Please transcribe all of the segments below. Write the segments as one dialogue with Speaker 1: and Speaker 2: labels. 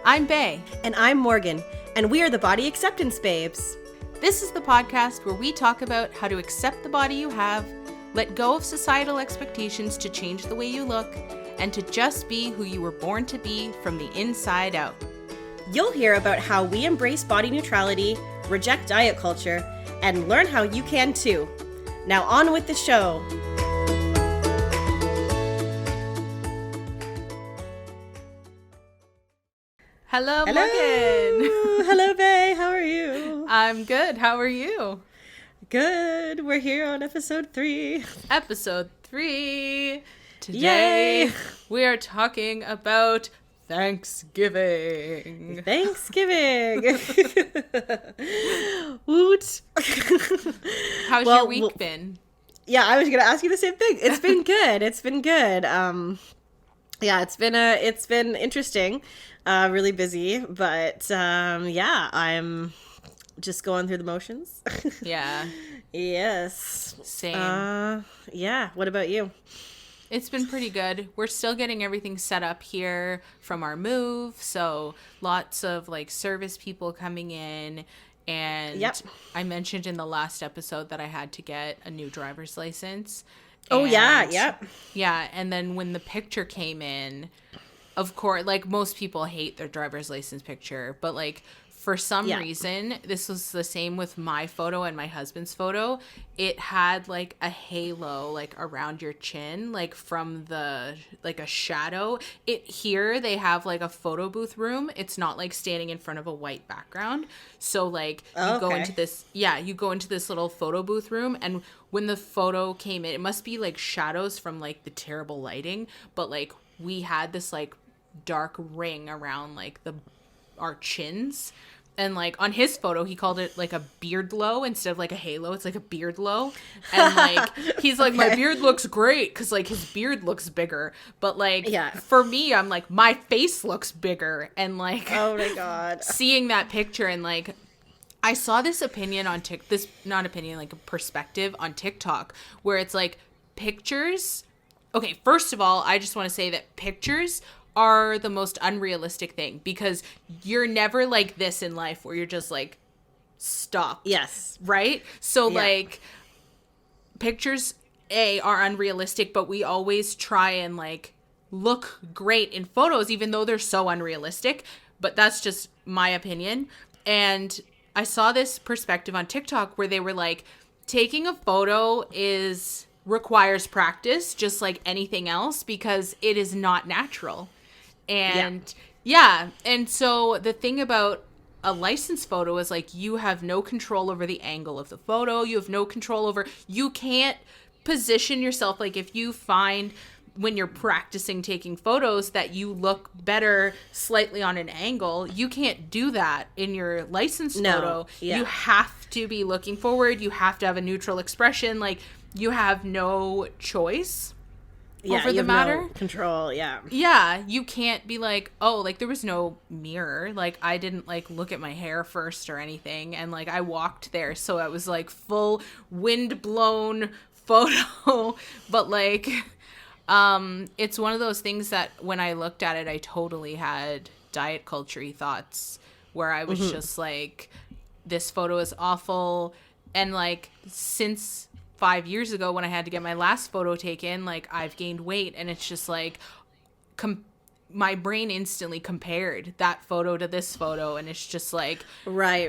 Speaker 1: I'm Bae.
Speaker 2: And I'm Morgan, and we are the Body Acceptance Babes.
Speaker 1: This is the podcast where we talk about how to accept the body you have, let go of societal expectations to change the way you look, and to just be who you were born to be from the inside out.
Speaker 2: You'll hear about how we embrace body neutrality, reject diet culture, and learn how you can too. Now on with the show.
Speaker 1: Hello, Morgan.
Speaker 2: Hello, Bae. How are you?
Speaker 1: I'm good. How are you?
Speaker 2: Good. We're here on episode 3.
Speaker 1: Episode 3. Today,
Speaker 2: Yay!
Speaker 1: we are talking about Thanksgiving.
Speaker 2: Thanksgiving. Woot.
Speaker 1: How's your week been?
Speaker 2: Yeah, I was going to ask you the same thing. It's been good. It's been good. Yeah, it's been interesting. Really busy, but yeah, I'm just going through the motions.
Speaker 1: Yeah.
Speaker 2: Yes.
Speaker 1: Same.
Speaker 2: Yeah. What about you?
Speaker 1: It's been pretty good. We're still getting everything set up here from our move, so lots of like service people coming in. And
Speaker 2: Yep.
Speaker 1: I mentioned in the last episode that I had to get a new driver's license.
Speaker 2: Oh, yeah.
Speaker 1: And-
Speaker 2: Yep.
Speaker 1: Yeah, and then when the picture came in, of course, like most people hate their driver's license picture, but like for some reason, this was the same with my photo and my husband's photo. It had like a halo like around your chin, like from the like a shadow. Here they have like a photo booth room. It's not like standing in front of a white background. So like you go into this little photo booth room, and when the photo came in, it must be like shadows from like the terrible lighting, but like we had this like dark ring around like our chins, and like on his photo he called it like a beard glow instead of like a halo. It's like a beard glow, and like he's like, my beard looks great because like his beard looks bigger, but like for me I'm like, my face looks bigger. And like, oh my god, seeing that picture, and like I saw this opinion on like a perspective on TikTok where it's like pictures. Okay, first of all, I just want to say that pictures are the most unrealistic thing, because you're never like this in life where you're just like stopped.
Speaker 2: Yes.
Speaker 1: Right? So like pictures are unrealistic, but we always try and like look great in photos even though they're so unrealistic. But that's just my opinion. And I saw this perspective on TikTok where they were like, taking a photo requires practice just like anything else, because it is not natural. And and so the thing about a license photo is like, you have no control over the angle of the photo. You have no control over, you can't position yourself. Like if you find when you're practicing taking photos that you look better slightly on an angle, you can't do that in your license photo. You have to be looking forward. You have to have a neutral expression. Like you have no choice over the matter.
Speaker 2: No control.
Speaker 1: You can't be like, oh, like there was no mirror, like I didn't like look at my hair first or anything, and like I walked there, so it was like full wind blown photo. But like it's one of those things that when I looked at it, I totally had diet culture-y thoughts where I was just like, this photo is awful. And like since 5 years ago when I had to get my last photo taken, like I've gained weight, and it's just like my brain instantly compared that photo to this photo, and it's just like
Speaker 2: right.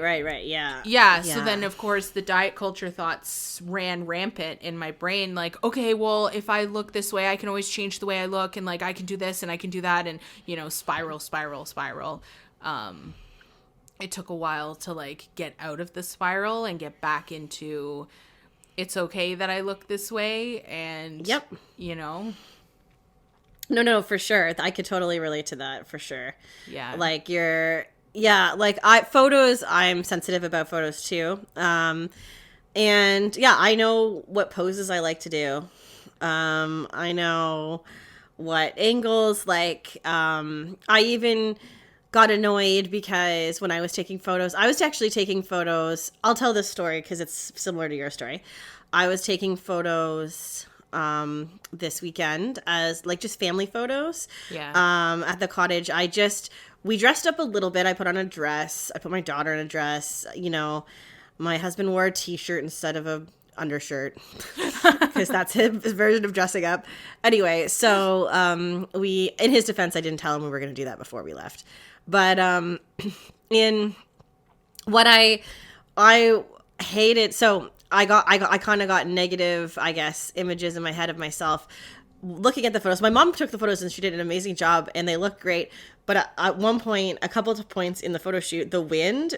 Speaker 1: So then of course the diet culture thoughts ran rampant in my brain, like, okay, well if I look this way I can always change the way I look, and like I can do this and I can do that, and you know, spiral. It took a while to like get out of the spiral and get back into, it's okay that I look this way, and you know.
Speaker 2: No, for sure. I could totally relate to that, for sure.
Speaker 1: Yeah.
Speaker 2: Like photos, I'm sensitive about photos too. And yeah, I know what poses I like to do. I know what angles, like, I even got annoyed because when I was taking photos, I was actually taking photos. I'll tell this story because it's similar to your story. I was taking photos this weekend as like just family photos.
Speaker 1: Yeah.
Speaker 2: At the cottage. We dressed up a little bit. I put on a dress. I put my daughter in a dress. You know, my husband wore a t-shirt instead of a undershirt because that's his version of dressing up. Anyway, so in his defense, I didn't tell him we were going to do that before we left. But in what I hated, so I kind of got negative, I guess, images in my head of myself looking at the photos. My mom took the photos and she did an amazing job and they look great. But at one point, a couple of points in the photo shoot, the wind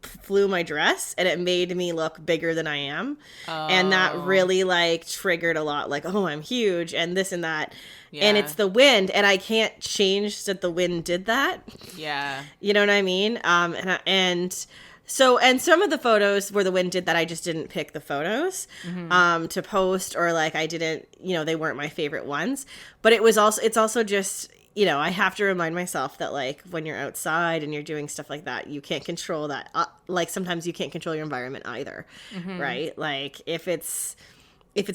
Speaker 2: flew my dress and it made me look bigger than I am. Oh. And that really like triggered a lot, like, oh, I'm huge and this and that. Yeah. And it's the wind, and I can't change that the wind did that. Yeah. You know what I mean? And some of the photos where the wind did that, I just didn't pick the photos to post, or like I didn't, they weren't my favorite ones. But it's also just, I have to remind myself that like when you're outside and you're doing stuff like that, you can't control that. Like sometimes you can't control your environment either, right? Like if it's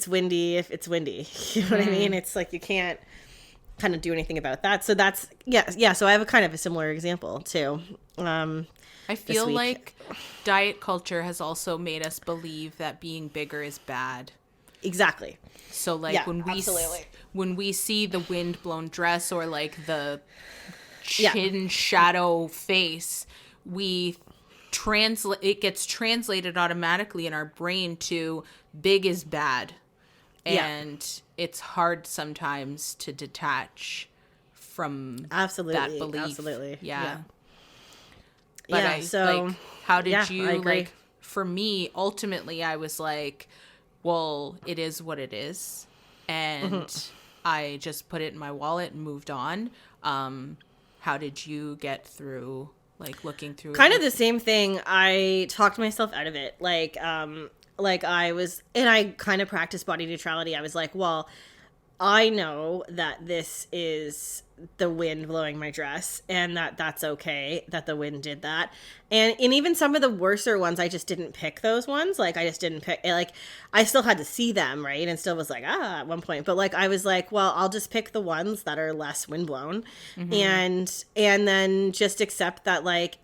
Speaker 2: windy, it's windy. You know what I mean? It's like you can't kind of do anything about that. So that's yeah. So I have a kind of a similar example too.
Speaker 1: I feel like diet culture has also made us believe that being bigger is bad.
Speaker 2: Exactly.
Speaker 1: So like when we see the wind-blown dress or like the chin shadow face, it gets translated automatically in our brain to big is bad. And it's hard sometimes to detach from that belief. Absolutely. Yeah. But how did you, like, for me, ultimately, I was like, well, it is what it is. And I just put it in my wallet and moved on. How did you get through, like, looking through
Speaker 2: kind of the same thing. I talked myself out of it. Like I kind of practiced body neutrality. I was like, well, I know that this is the wind blowing my dress and that's okay that the wind did that. And even some of the worser ones, I just didn't pick those ones. Like I just didn't pick, like I still had to see them, right? And still was like, at one point, but like, I was like, well, I'll just pick the ones that are less wind blown and then just accept that, like,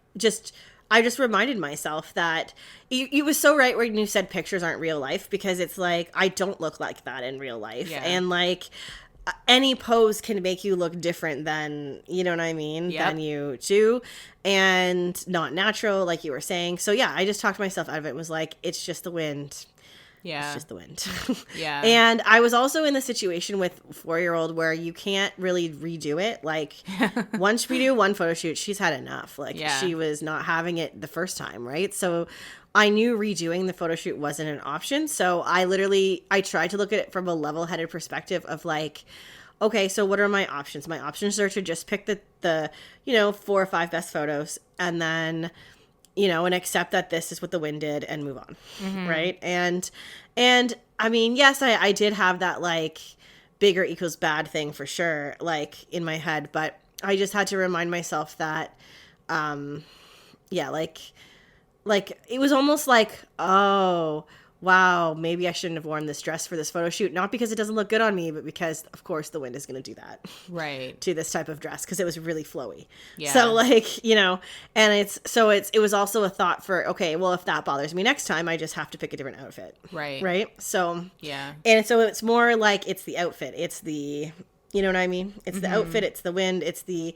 Speaker 2: I just reminded myself that you was so right when you said pictures aren't real life, because it's like, I don't look like that in real life. Yeah. And like any pose can make you look different than, you know what I mean? Yep. Than you do, and not natural, like you were saying. So yeah, I just talked myself out of it. Was like, it's just the wind. Yeah. It's just the wind. Yeah. And I was also in the situation with 4-year-old where you can't really redo it. Like once we do one photo shoot, she's had enough. Like she was not having it the first time. Right. So I knew redoing the photo shoot wasn't an option. So I tried to look at it from a level-headed perspective of like, okay, so what are my options? My options are to just pick the 4 or 5 best photos and then, and accept that this is what the wind did and move on. Right. And I mean, yes, I did have that like bigger equals bad thing for sure, like in my head, but I just had to remind myself that, like it was almost like, oh, wow, maybe I shouldn't have worn this dress for this photo shoot. Not because it doesn't look good on me, but because, of course, the wind is going to do that. Right. To this type of dress, because it was really flowy. Yeah. So, like, and it was also a thought for, okay, well, if that bothers me next time, I just have to pick a different outfit. Right. Right? So, yeah. And so it's more like it's the outfit. It's the, you know what I mean? It's the outfit. It's the wind. It's the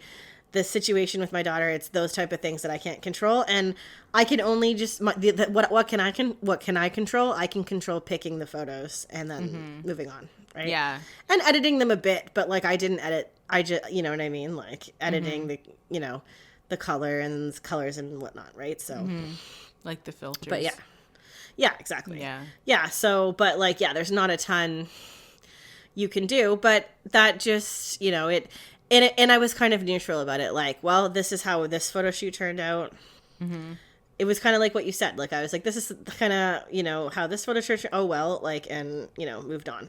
Speaker 2: situation with my daughter. It's those type of things that I can't control, and I can only just what can I control? I can control picking the photos and then moving on, right? Yeah, and editing them a bit, but like I didn't edit. I just, you know what I mean, like editing the the colors and whatnot, right? So
Speaker 1: like the filters,
Speaker 2: but yeah, exactly, yeah. So, but like there's not a ton you can do, but that just it. And I was kind of neutral about it. Like, well, this is how this photo shoot turned out. It was kind of like what you said. Like, I was like, this is kind of, how this photo shoot, oh, well, like, and, moved on.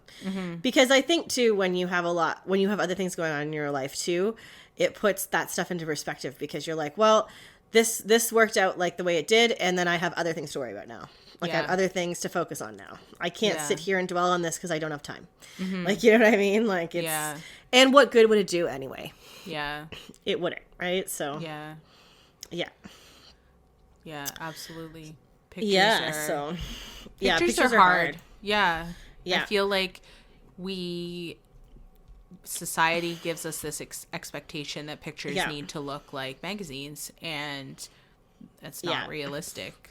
Speaker 2: Because I think, too, when you have other things going on in your life, too, it puts that stuff into perspective, because you're like, well, this worked out like the way it did, and then I have other things to worry about now. Like I have other things to focus on now. I can't sit here and dwell on this because I don't have time.
Speaker 1: Mm-hmm.
Speaker 2: Like, you know what I mean? Like it's, and what good would it do anyway?
Speaker 1: Yeah.
Speaker 2: It wouldn't, right? So.
Speaker 1: Yeah.
Speaker 2: Yeah.
Speaker 1: Yeah, absolutely. Pictures
Speaker 2: pictures are hard.
Speaker 1: Yeah.
Speaker 2: Yeah.
Speaker 1: I feel like society gives us this expectation that pictures need to look like magazines, and that's not realistic.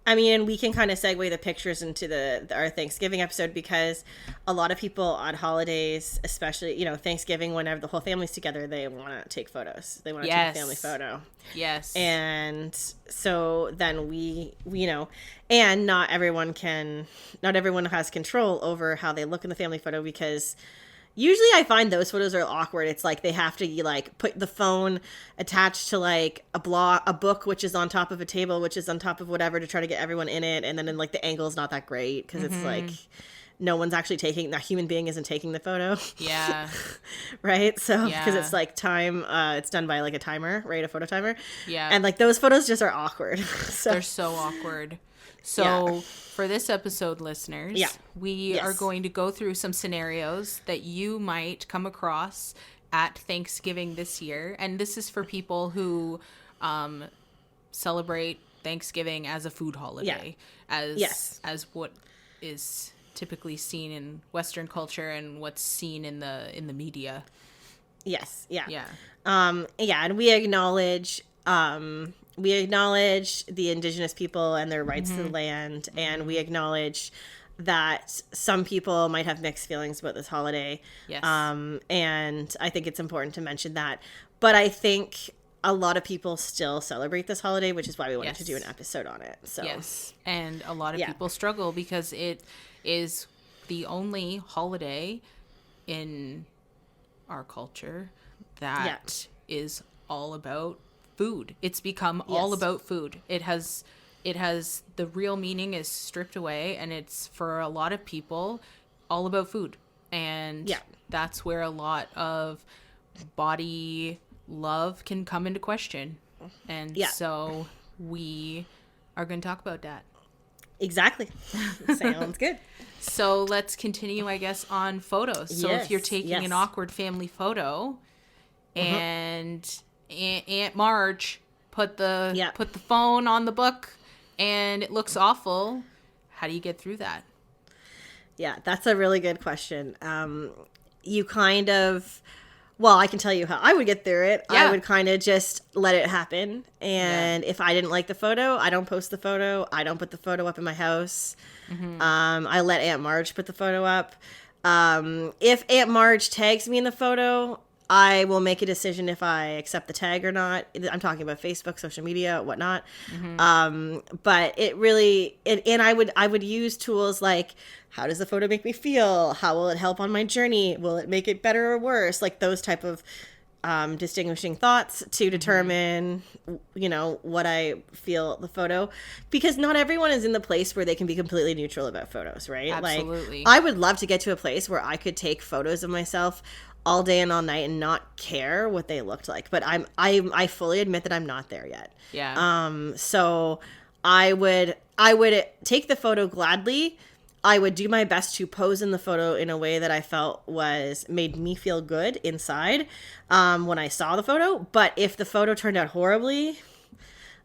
Speaker 2: I mean, and we can kind of segue the pictures into our Thanksgiving episode, because a lot of people on holidays, especially, you know, Thanksgiving, whenever the whole family's together, they want to take photos. They want to take a family photo.
Speaker 1: Yes.
Speaker 2: And so then we, you know, and not everyone has control over how they look in the family photo, because usually I find those photos are awkward. It's like they have to like put the phone attached to like a book, which is on top of a table, which is on top of whatever, to try to get everyone in it. And then like the angle is not that great because it's like no one's actually that human being isn't taking the photo.
Speaker 1: Yeah.
Speaker 2: Right. So because it's like time, it's done by like a timer, right? A photo timer.
Speaker 1: Yeah.
Speaker 2: And like those photos just are awkward. So.
Speaker 1: They're so awkward. So for this episode, listeners, we are going to go through some scenarios that you might come across at Thanksgiving this year. And this is for people who celebrate Thanksgiving as a food holiday, as what is typically seen in Western culture and what's seen in the media.
Speaker 2: Yes. Yeah.
Speaker 1: Yeah.
Speaker 2: And we acknowledge the indigenous people and their rights to the land, and we acknowledge that some people might have mixed feelings about this holiday.
Speaker 1: Yes.
Speaker 2: And I think it's important to mention that. But I think a lot of people still celebrate this holiday, which is why we wanted to do an episode on it. So
Speaker 1: yes, and a lot of people struggle because it is the only holiday in our culture that is all about food. It's become all about food. It has the real meaning is stripped away, and it's for a lot of people all about food. And that's where a lot of body love can come into question. And so we are going to talk about that.
Speaker 2: Exactly. Sounds good.
Speaker 1: So let's continue, I guess, on photos. So if you're taking an awkward family photo and Aunt Marge put the phone on the book and it looks awful, how do you get through that?
Speaker 2: Yeah, that's a really good question. You kind of, well, I can tell you how I would get through it. I would kind of just let it happen. And if I didn't like the photo, I don't post the photo. I don't put the photo up in my house. I let Aunt Marge put the photo up. If Aunt Marge tags me in the photo, I will make a decision if I accept the tag or not. I'm talking about Facebook, social media, whatnot. But it really, and I would use tools like, how does the photo make me feel? How will it help on my journey? Will it make it better or worse? Like those type of distinguishing thoughts to determine, you know, what I feel the photo, because not everyone is in the place where they can be completely neutral about photos, right?
Speaker 1: Absolutely.
Speaker 2: Like, I would love to get to a place where I could take photos of myself all day and all night and not care what they looked like, but I fully admit that I'm not there yet. So I would take the photo gladly. I would do my best to pose in the photo in a way that I felt made me feel good inside when I saw the photo. But if the photo turned out horribly,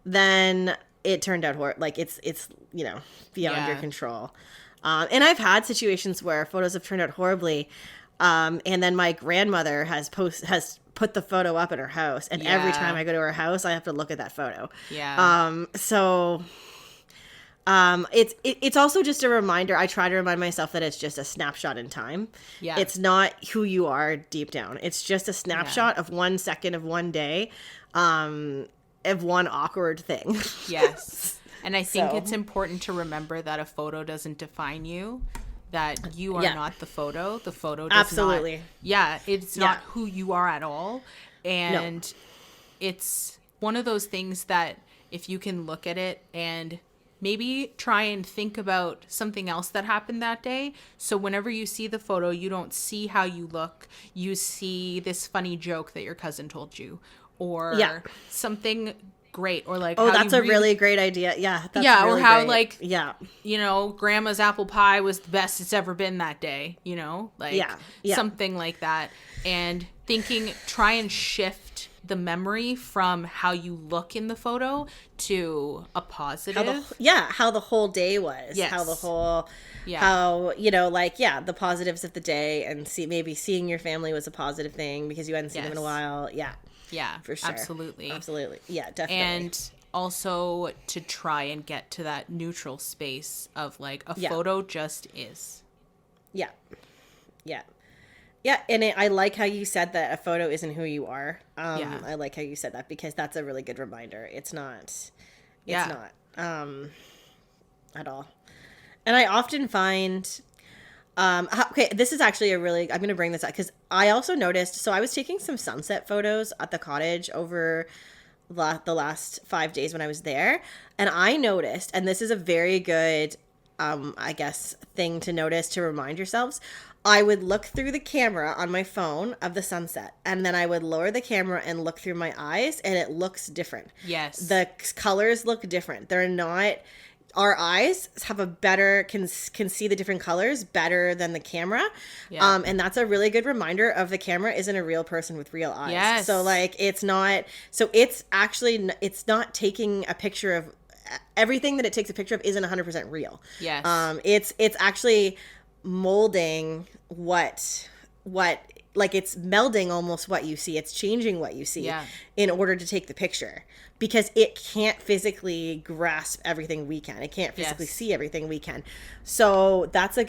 Speaker 2: then it turned out like it's you know, beyond your control. And I've had situations where photos have turned out horribly. And then my grandmother has put the photo up in her house, and every time I go to her house, I have to look at that photo. It's also just a reminder. I try to remind myself that it's just a snapshot in time. It's not who you are deep down. It's just a snapshot of 1 second of one day, of one awkward thing.
Speaker 1: Yes. And I think it's important to remember that a photo doesn't define you. That you are not the photo. The photo does
Speaker 2: absolutely.
Speaker 1: It's not who you are at all. And it's one of those things that if you can look at it and maybe try and think about something else that happened that day. So whenever you see the photo, you don't see how you look. You see this funny joke that your cousin told you, or something great, or like,
Speaker 2: oh, that's a really great idea. Yeah. That's really
Speaker 1: or how
Speaker 2: great.
Speaker 1: like,
Speaker 2: yeah,
Speaker 1: grandma's apple pie was the best it's ever been that day, like something like that. And try and shift the memory from how you look in the photo to a positive.
Speaker 2: How the whole day was.
Speaker 1: Yes.
Speaker 2: How the whole, how, the positives of the day, and maybe seeing your family was a positive thing because you hadn't seen them in a while. Yeah.
Speaker 1: Yeah,
Speaker 2: for sure.
Speaker 1: Absolutely.
Speaker 2: Yeah, definitely.
Speaker 1: And also to try and get to that neutral space of like a photo just is.
Speaker 2: Yeah. Yeah. Yeah, and I like how you said that a photo isn't who you are. I like how you said that because that's a really good reminder. It's not. At all. And I often find, okay, this is actually I'm going to bring this up because I also noticed, so I was taking some sunset photos at the cottage over the last 5 days when I was there. And I noticed, and this is a very good, I guess, thing to notice to remind yourselves. I would look through the camera on my phone of the sunset, and then I would lower the camera and look through my eyes, and it looks different.
Speaker 1: Yes.
Speaker 2: The colors look different. They're not, our eyes have a better, can see the different colors better than the camera. Yeah. And that's a really good reminder of the camera isn't a real person with real eyes.
Speaker 1: Yes.
Speaker 2: So like, it's not taking a picture of everything that it takes a picture of isn't 100% real.
Speaker 1: Yes.
Speaker 2: It's actually molding what like it's melding almost what you see. It's changing what you see in order to take the picture because it can't physically grasp everything we can. It can't physically see everything we can. So it's a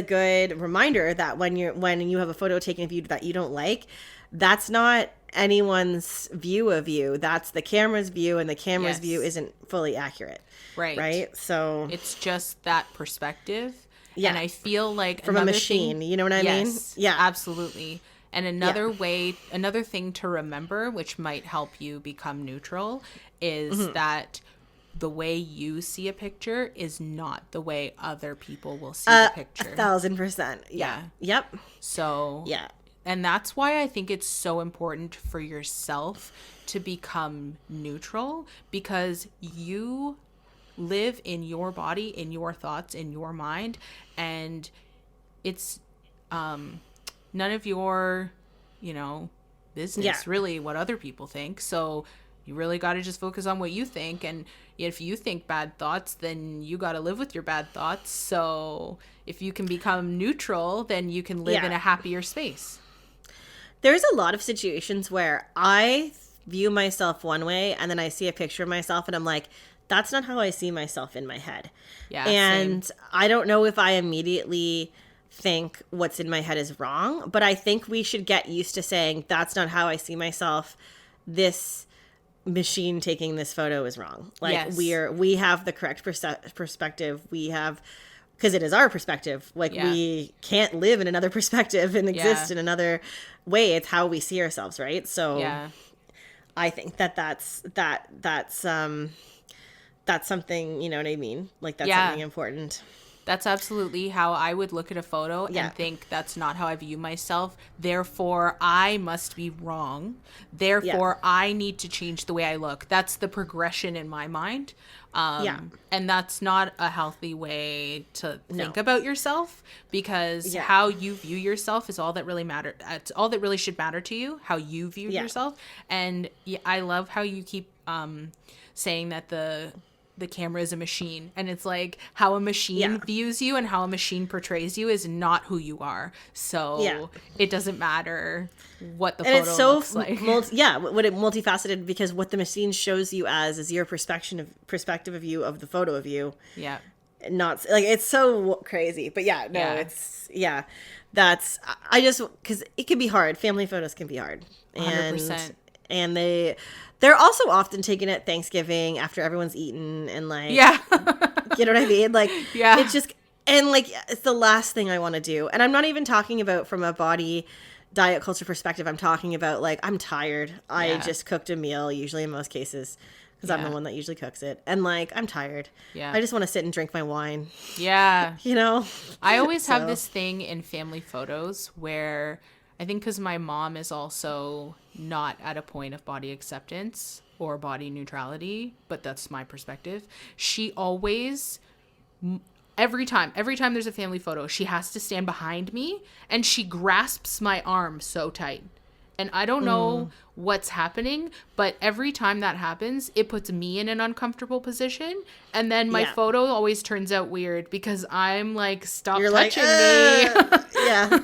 Speaker 2: good reminder that when you have a photo taken of you that you don't like, that's not anyone's view of you. That's the camera's view, and the camera's view isn't fully accurate. Right. So
Speaker 1: it's just that perspective. Yeah. And I feel like
Speaker 2: from a machine, you know what I mean?
Speaker 1: Yeah, absolutely. And another thing to remember, which might help you become neutral, is that the way you see a picture is not the way other people will see the picture.
Speaker 2: 1,000%. Yeah. Yep.
Speaker 1: So, and that's why I think it's so important for yourself to become neutral, because you live in your body, in your thoughts, in your mind, and it's none of your business really what other people think. So you really got to just focus on what you think, and if you think bad thoughts, then you got to live with your bad thoughts. So if you can become neutral, then you can live in a happier space.
Speaker 2: There's a lot of situations where I view myself one way, and then I see a picture of myself and I'm like, that's not how I see myself in my head. Yeah. And same. I don't know if I immediately think what's in my head is wrong, but I think we should get used to saying, that's not how I see myself. This machine taking this photo is wrong. Like we have the correct perspective. We have, because it is our perspective. Like we can't live in another perspective and exist in another way. It's how we see ourselves. Right. So I think that's something, you know what I mean? Like that's something important.
Speaker 1: That's absolutely how I would look at a photo and think that's not how I view myself. Therefore, I must be wrong. Therefore, I need to change the way I look. That's the progression in my mind. And that's not a healthy way to think about yourself, because how you view yourself is all that really matters. It's all that really should matter to you, how you view yourself. And I love how you keep saying that the camera is a machine, and it's like how a machine views you and how a machine portrays you is not who you are. So it doesn't matter what the photo looks like.
Speaker 2: What it multifaceted, because what the machine shows you as is your perspective of you, of the photo of you. Yeah. Not like, it's so crazy, but it's that's, I just, because it can be hard. Family photos can be hard.
Speaker 1: 100%.
Speaker 2: And they're also often taken at Thanksgiving after everyone's eaten, and like, you know what I mean? Like, it's just, and like, it's the last thing I want to do. And I'm not even talking about from a body diet culture perspective. I'm talking about like, I'm tired. I just cooked a meal, usually in most cases, because I'm the one that usually cooks it. And like, I'm tired. Yeah. I just want to sit and drink my wine. Yeah. You know?
Speaker 1: I always have this thing in family photos where I think because my mom is also not at a point of body acceptance or body neutrality, but that's my perspective. She always, every time there's a family photo, she has to stand behind me and she grasps my arm so tight. And I don't know what's happening, but every time that happens, it puts me in an uncomfortable position. And then my photo always turns out weird because I'm like, stop You're touching me.
Speaker 2: Yeah.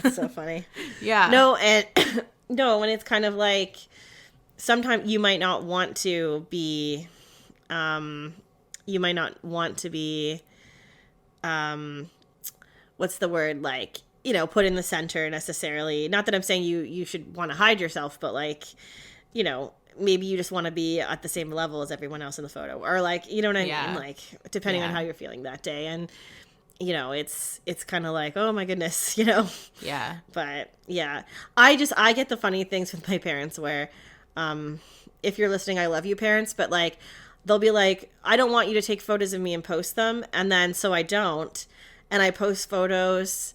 Speaker 2: That's so funny.
Speaker 1: Yeah.
Speaker 2: No, and no, and it's kind of like sometimes you might not want to be, what's the word, like, you know, put in the center necessarily. Not that I'm saying you should want to hide yourself, but like, you know, maybe you just want to be at the same level as everyone else in the photo, or like, you know what I mean? Like, depending on how you're feeling that day. And, you know, it's kind of like, oh my goodness, you know?
Speaker 1: Yeah.
Speaker 2: But yeah, I get the funny things with my parents where, if you're listening, I love you parents, but like, they'll be like, I don't want you to take photos of me and post them. And then, so I don't. And I post photos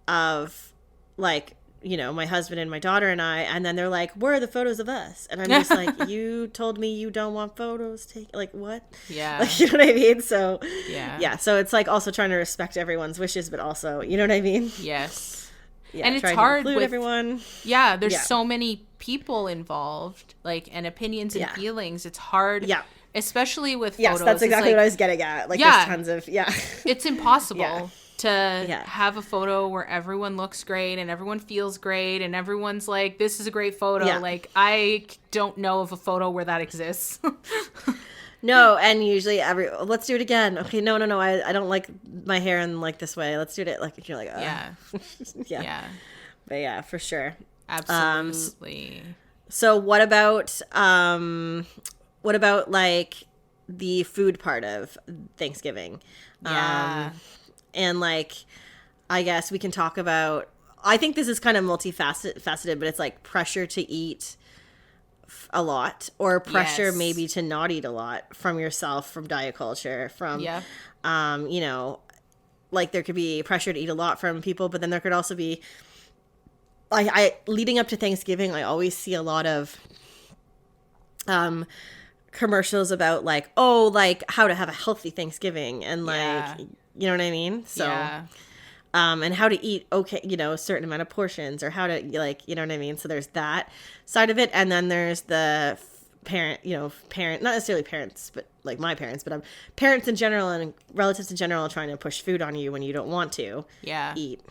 Speaker 2: of like, you know, my husband and my daughter and I, and then they're like, where are the photos of us? And I'm just like, you told me you don't want photos taken. Like, what?
Speaker 1: Yeah.
Speaker 2: Like, you know what I mean? So
Speaker 1: yeah.
Speaker 2: So it's like also trying to respect everyone's wishes, but also, you know what I mean?
Speaker 1: Yes.
Speaker 2: Yeah,
Speaker 1: and it's hard
Speaker 2: with everyone.
Speaker 1: Yeah, there's so many people involved, like, and opinions and feelings. It's hard.
Speaker 2: Yeah.
Speaker 1: Especially with photos.
Speaker 2: Yes, that's exactly
Speaker 1: like,
Speaker 2: what I was getting at. Like, there's tons of,
Speaker 1: It's impossible to have a photo where everyone looks great and everyone feels great and everyone's like, this is a great photo.
Speaker 2: Yeah.
Speaker 1: Like, I don't know of a photo where that exists.
Speaker 2: No, and usually let's do it again. Okay, no, I don't like my hair in like this way. Let's do it like, you're like, oh. Yeah. But yeah, for sure.
Speaker 1: Absolutely.
Speaker 2: So what about like the food part of Thanksgiving?
Speaker 1: Yeah.
Speaker 2: And like, I guess we can talk about, I think this is kind of multifaceted, but it's like pressure to eat a lot, or pressure maybe to not eat a lot from yourself, from diet culture, from, you know, like there could be pressure to eat a lot from people, but then there could also be, I leading up to Thanksgiving, I always see a lot of commercials about like, oh, like how to have a healthy Thanksgiving, and like, you know what I mean? So, and how to eat, okay, you know, a certain amount of portions, or how to, like, you know what I mean? So there's that side of it. And then there's the parent, not necessarily parents, but like my parents, but parents in general and relatives in general trying to push food on you when you don't want to eat.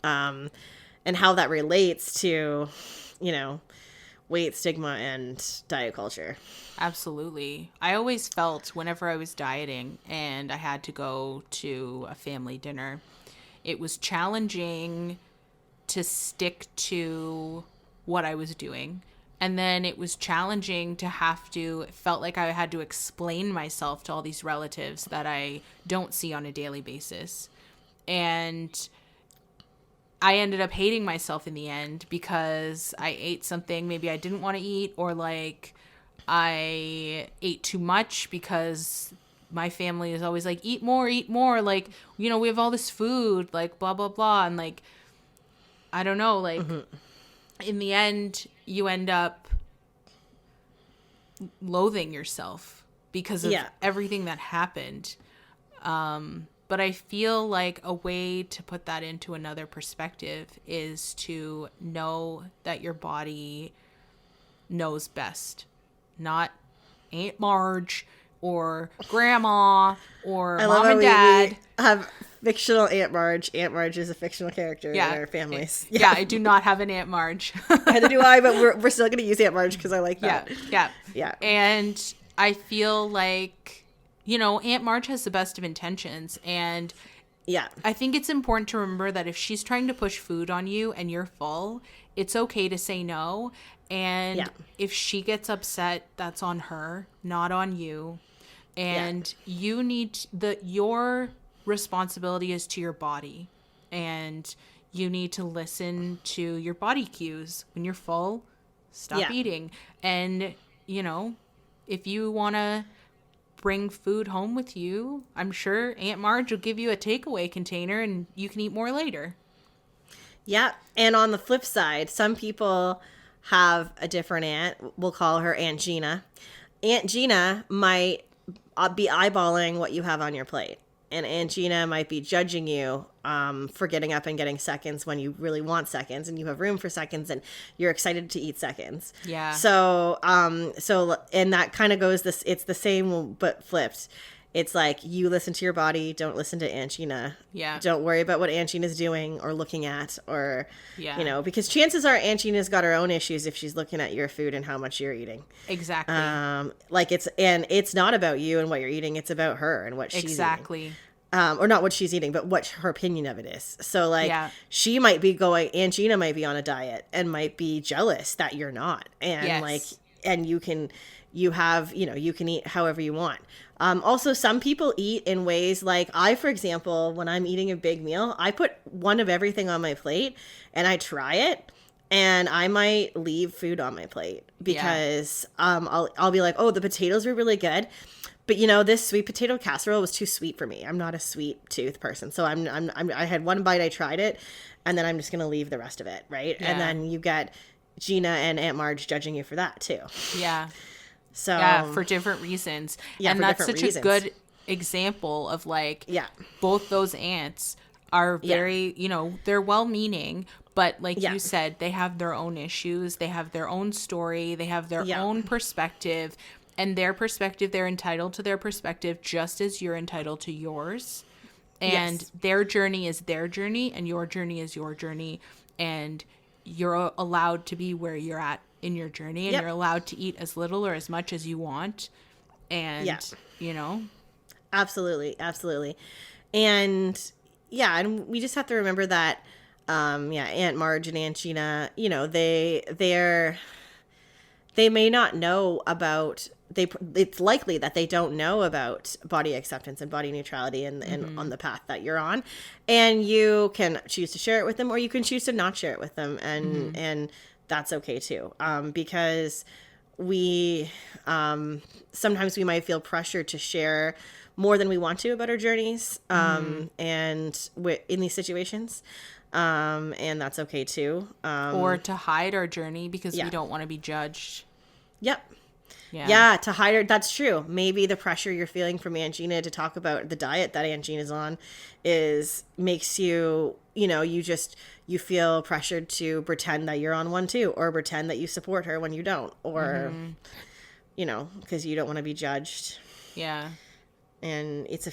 Speaker 2: And how that relates to, you know, weight, stigma, and diet culture.
Speaker 1: Absolutely. I always felt whenever I was dieting and I had to go to a family dinner, it was challenging to stick to what I was doing. And then it was challenging to it felt like I had to explain myself to all these relatives that I don't see on a daily basis. And I ended up hating myself in the end because I ate something maybe I didn't want to eat, or like I ate too much because my family is always like, eat more, like, you know, we have all this food, like, blah, blah, blah. And like, I don't know, like, in the end, you end up loathing yourself because of everything that happened. But I feel like a way to put that into another perspective is to know that your body knows best, not Aunt Marge or grandma or mom and dad.
Speaker 2: We have fictional Aunt Marge. Aunt Marge is a fictional character in our families.
Speaker 1: Yeah, I do not have an Aunt Marge.
Speaker 2: Neither do I, but we're still going to use Aunt Marge because I like that.
Speaker 1: Yeah. And I feel like, you know, Aunt Marge has the best of intentions. And I think it's important to remember that if she's trying to push food on you and you're full, it's okay to say no. And if she gets upset, that's on her, not on you. And you need your responsibility is to your body, and you need to listen to your body cues. When you're full, stop eating. And, you know, if you want to bring food home with you, I'm sure Aunt Marge will give you a takeaway container and you can eat more later.
Speaker 2: Yeah. And on the flip side, some people have a different aunt. We'll call her Aunt Gina. Aunt Gina might be eyeballing what you have on your plate. And Aunt Gina might be judging you for getting up and getting seconds when you really want seconds and you have room for seconds and you're excited to eat seconds.
Speaker 1: Yeah.
Speaker 2: So, and that kind of goes this, it's the same, but flipped. It's like you listen to your body, don't listen to Aunt Gina.
Speaker 1: Yeah.
Speaker 2: Don't worry about what Aunt Gina's doing or looking at or,
Speaker 1: yeah.
Speaker 2: you know, because chances are Aunt Gina's got her own issues if she's looking at your food and how much you're eating.
Speaker 1: Exactly.
Speaker 2: It's not about you and what you're eating. It's about her and what she's
Speaker 1: exactly.
Speaker 2: eating. Or not what she's eating, but what her opinion of it is. So like she might be going, Aunt Gina might be on a diet and might be jealous that you're not. And and you can eat however you want. Also, some people eat in ways like for example, when I'm eating a big meal, I put one of everything on my plate and I try it and I might leave food on my plate because I'll be like, oh, the potatoes were really good. But you know, this sweet potato casserole was too sweet for me. I'm not a sweet tooth person. So I had one bite, I tried it, and then I'm just going to leave the rest of it. Right. Yeah. And then you get Gina and Aunt Marge judging you for that too.
Speaker 1: Yeah.
Speaker 2: So
Speaker 1: for different reasons.
Speaker 2: Yeah,
Speaker 1: and that's such a good example of both those aunts are very, they're well-meaning, but like you said, they have their own issues. They have their own story. They have their own perspective. And their perspective, they're entitled to their perspective just as you're entitled to yours. And their journey is their journey and your journey is your journey. And you're allowed to be where you're at in your journey. And you're allowed to eat as little or as much as you want. And,
Speaker 2: Absolutely. Absolutely. And, and we just have to remember that, Aunt Marge and Aunt Gina, they may not know about... it's likely that they don't know about body acceptance and body neutrality and on the path that you're on, and you can choose to share it with them or you can choose to not share it with them, and that's okay too, because we sometimes we might feel pressure to share more than we want to about our journeys and in these situations, and that's okay too,
Speaker 1: or to hide our journey because we don't want to be judged.
Speaker 2: Yeah, to hide her. That's true. Maybe the pressure you're feeling from Aunt Gina to talk about the diet that Aunt Gina's on makes you, you feel pressured to pretend that you're on one too, or pretend that you support her when you don't, or, because you don't want to be judged.
Speaker 1: Yeah.
Speaker 2: And it's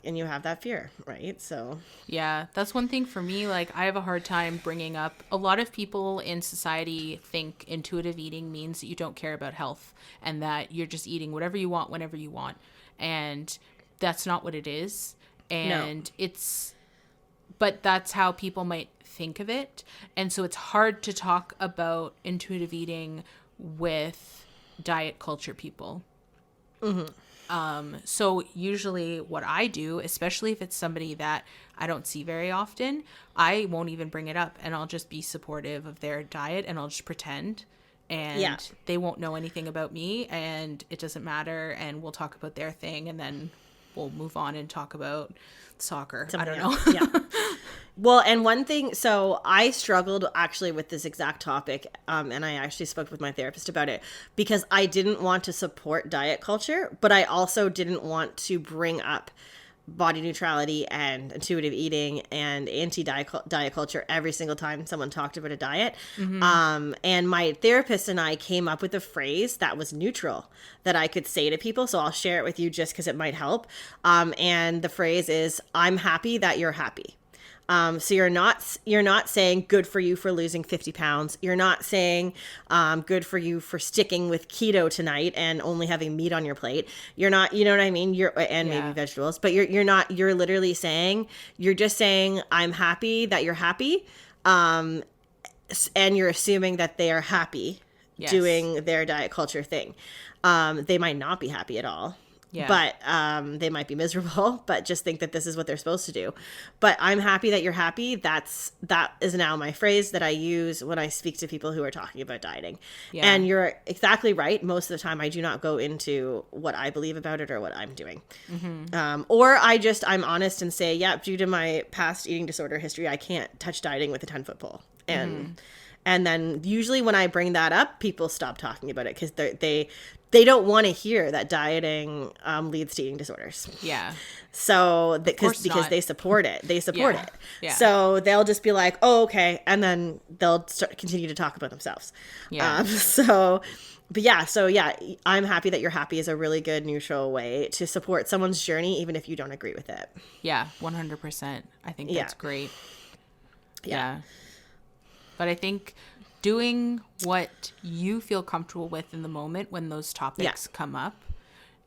Speaker 2: and you have that fear, right? So
Speaker 1: yeah, that's one thing for me. Like, I have a hard time bringing up. A lot of people in society think intuitive eating means that you don't care about health and that you're just eating whatever you want whenever you want, and that's not what it is. And but that's how people might think of it, and so it's hard to talk about intuitive eating with diet culture people. So usually what I do, especially if it's somebody that I don't see very often, I won't even bring it up and I'll just be supportive of their diet and I'll just pretend, and they won't know anything about me and it doesn't matter, and we'll talk about their thing and then we'll move on and talk about soccer. I don't know.
Speaker 2: Well, and one thing, so I struggled actually with this exact topic, and I actually spoke with my therapist about it because I didn't want to support diet culture, but I also didn't want to bring up body neutrality and intuitive eating and anti-diet culture every single time someone talked about a diet. And my therapist and I came up with a phrase that was neutral that I could say to people. So I'll share it with you just because it might help. And the phrase is, I'm happy that you're happy. So you're not saying good for you for losing 50 pounds. You're not saying good for you for sticking with keto tonight and only having meat on your plate. You're not, you know what I mean? Maybe vegetables, but you're literally saying, you're just saying, I'm happy that you're happy. And you're assuming that they are happy doing their diet culture thing. They might not be happy at all.
Speaker 1: Yeah.
Speaker 2: But they might be miserable, but just think that this is what they're supposed to do. But I'm happy that you're happy. That is now my phrase that I use when I speak to people who are talking about dieting.
Speaker 1: Yeah.
Speaker 2: And you're exactly right. Most of the time I do not go into what I believe about it or what I'm doing. Or I'm honest and say, yeah, due to my past eating disorder history, I can't touch dieting with a 10-foot pole. And then usually when I bring that up, people stop talking about it because they don't want to hear that dieting leads to eating disorders.
Speaker 1: Yeah.
Speaker 2: So because they support it. They support it.
Speaker 1: Yeah.
Speaker 2: So they'll just be like, oh, okay. And then they'll continue to talk about themselves.
Speaker 1: Yeah.
Speaker 2: But I'm happy that you're happy is a really good neutral way to support someone's journey, even if you don't agree with it.
Speaker 1: Yeah, 100%. I think that's great. Yeah. But I think doing what you feel comfortable with in the moment when those topics come up,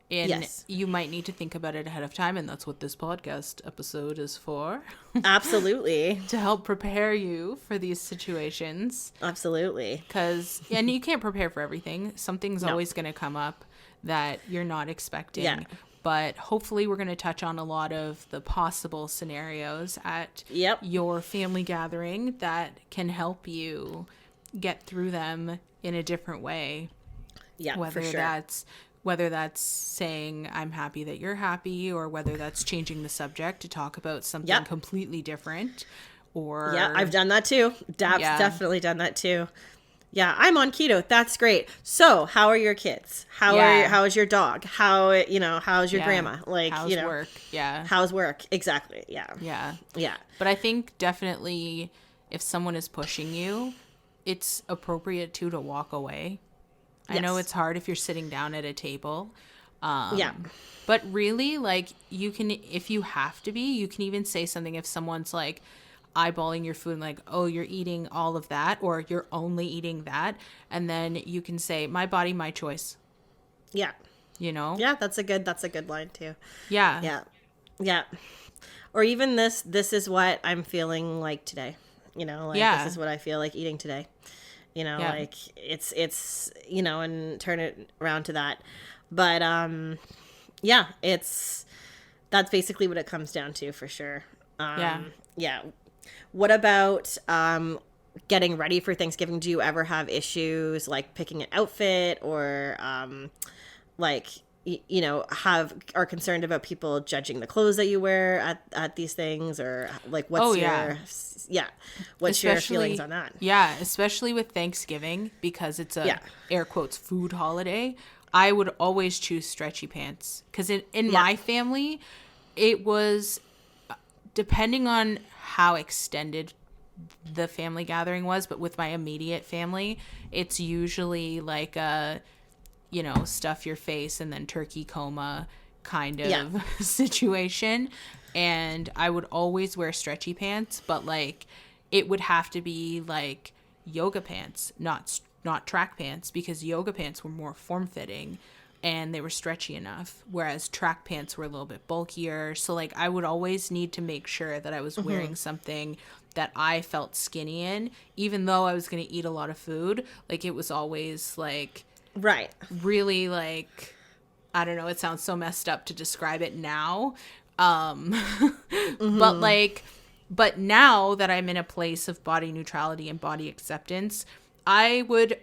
Speaker 1: and you might need to think about it ahead of time, and that's what this podcast episode is for.
Speaker 2: Absolutely.
Speaker 1: To help prepare you for these situations.
Speaker 2: Absolutely.
Speaker 1: And you can't prepare for everything. Something's always going to come up that you're not expecting. Yeah. But hopefully we're going to touch on a lot of the possible scenarios at your family gathering that can help you get through them in a different way.
Speaker 2: Yeah, for sure.
Speaker 1: Whether that's saying I'm happy that you're happy, or whether that's changing the subject to talk about something completely different. Or
Speaker 2: I've done that too. Definitely done that too. Yeah, I'm on keto. That's great. So, how are your kids? How is your dog? How's your grandma?
Speaker 1: How's work? Yeah.
Speaker 2: How's work? Exactly. Yeah.
Speaker 1: Yeah.
Speaker 2: Yeah.
Speaker 1: But I think definitely if someone is pushing you, it's appropriate to walk away. Yes. I know it's hard if you're sitting down at a table. But really, you can, if you have to be, you can even say something if someone's eyeballing your food and oh, you're eating all of that, or you're only eating that, and then you can say, my body, my choice.
Speaker 2: Yeah. Yeah, that's a good line too. Yeah. Or even this is what I'm feeling like today. This is what I feel like eating today. It's and turn it around to that. But that's basically what it comes down to for sure. What about getting ready for Thanksgiving? Do you ever have issues picking an outfit, or are concerned about people judging the clothes that you wear at these things, or what's your feelings on that?
Speaker 1: Yeah, especially with Thanksgiving, because it's a air quotes food holiday. I would always choose stretchy pants, because in my family, it was depending on how extended the family gathering was, but with my immediate family, it's usually stuff your face and then turkey coma kind of situation. And I would always wear stretchy pants, but it would have to be yoga pants, not track pants, because yoga pants were more form-fitting and they were stretchy enough, whereas track pants were a little bit bulkier. So I would always need to make sure that I was wearing something that I felt skinny in, even though I was going to eat a lot of food. It was always really I don't know, it sounds so messed up to describe it now. But now that I'm in a place of body neutrality and body acceptance, I would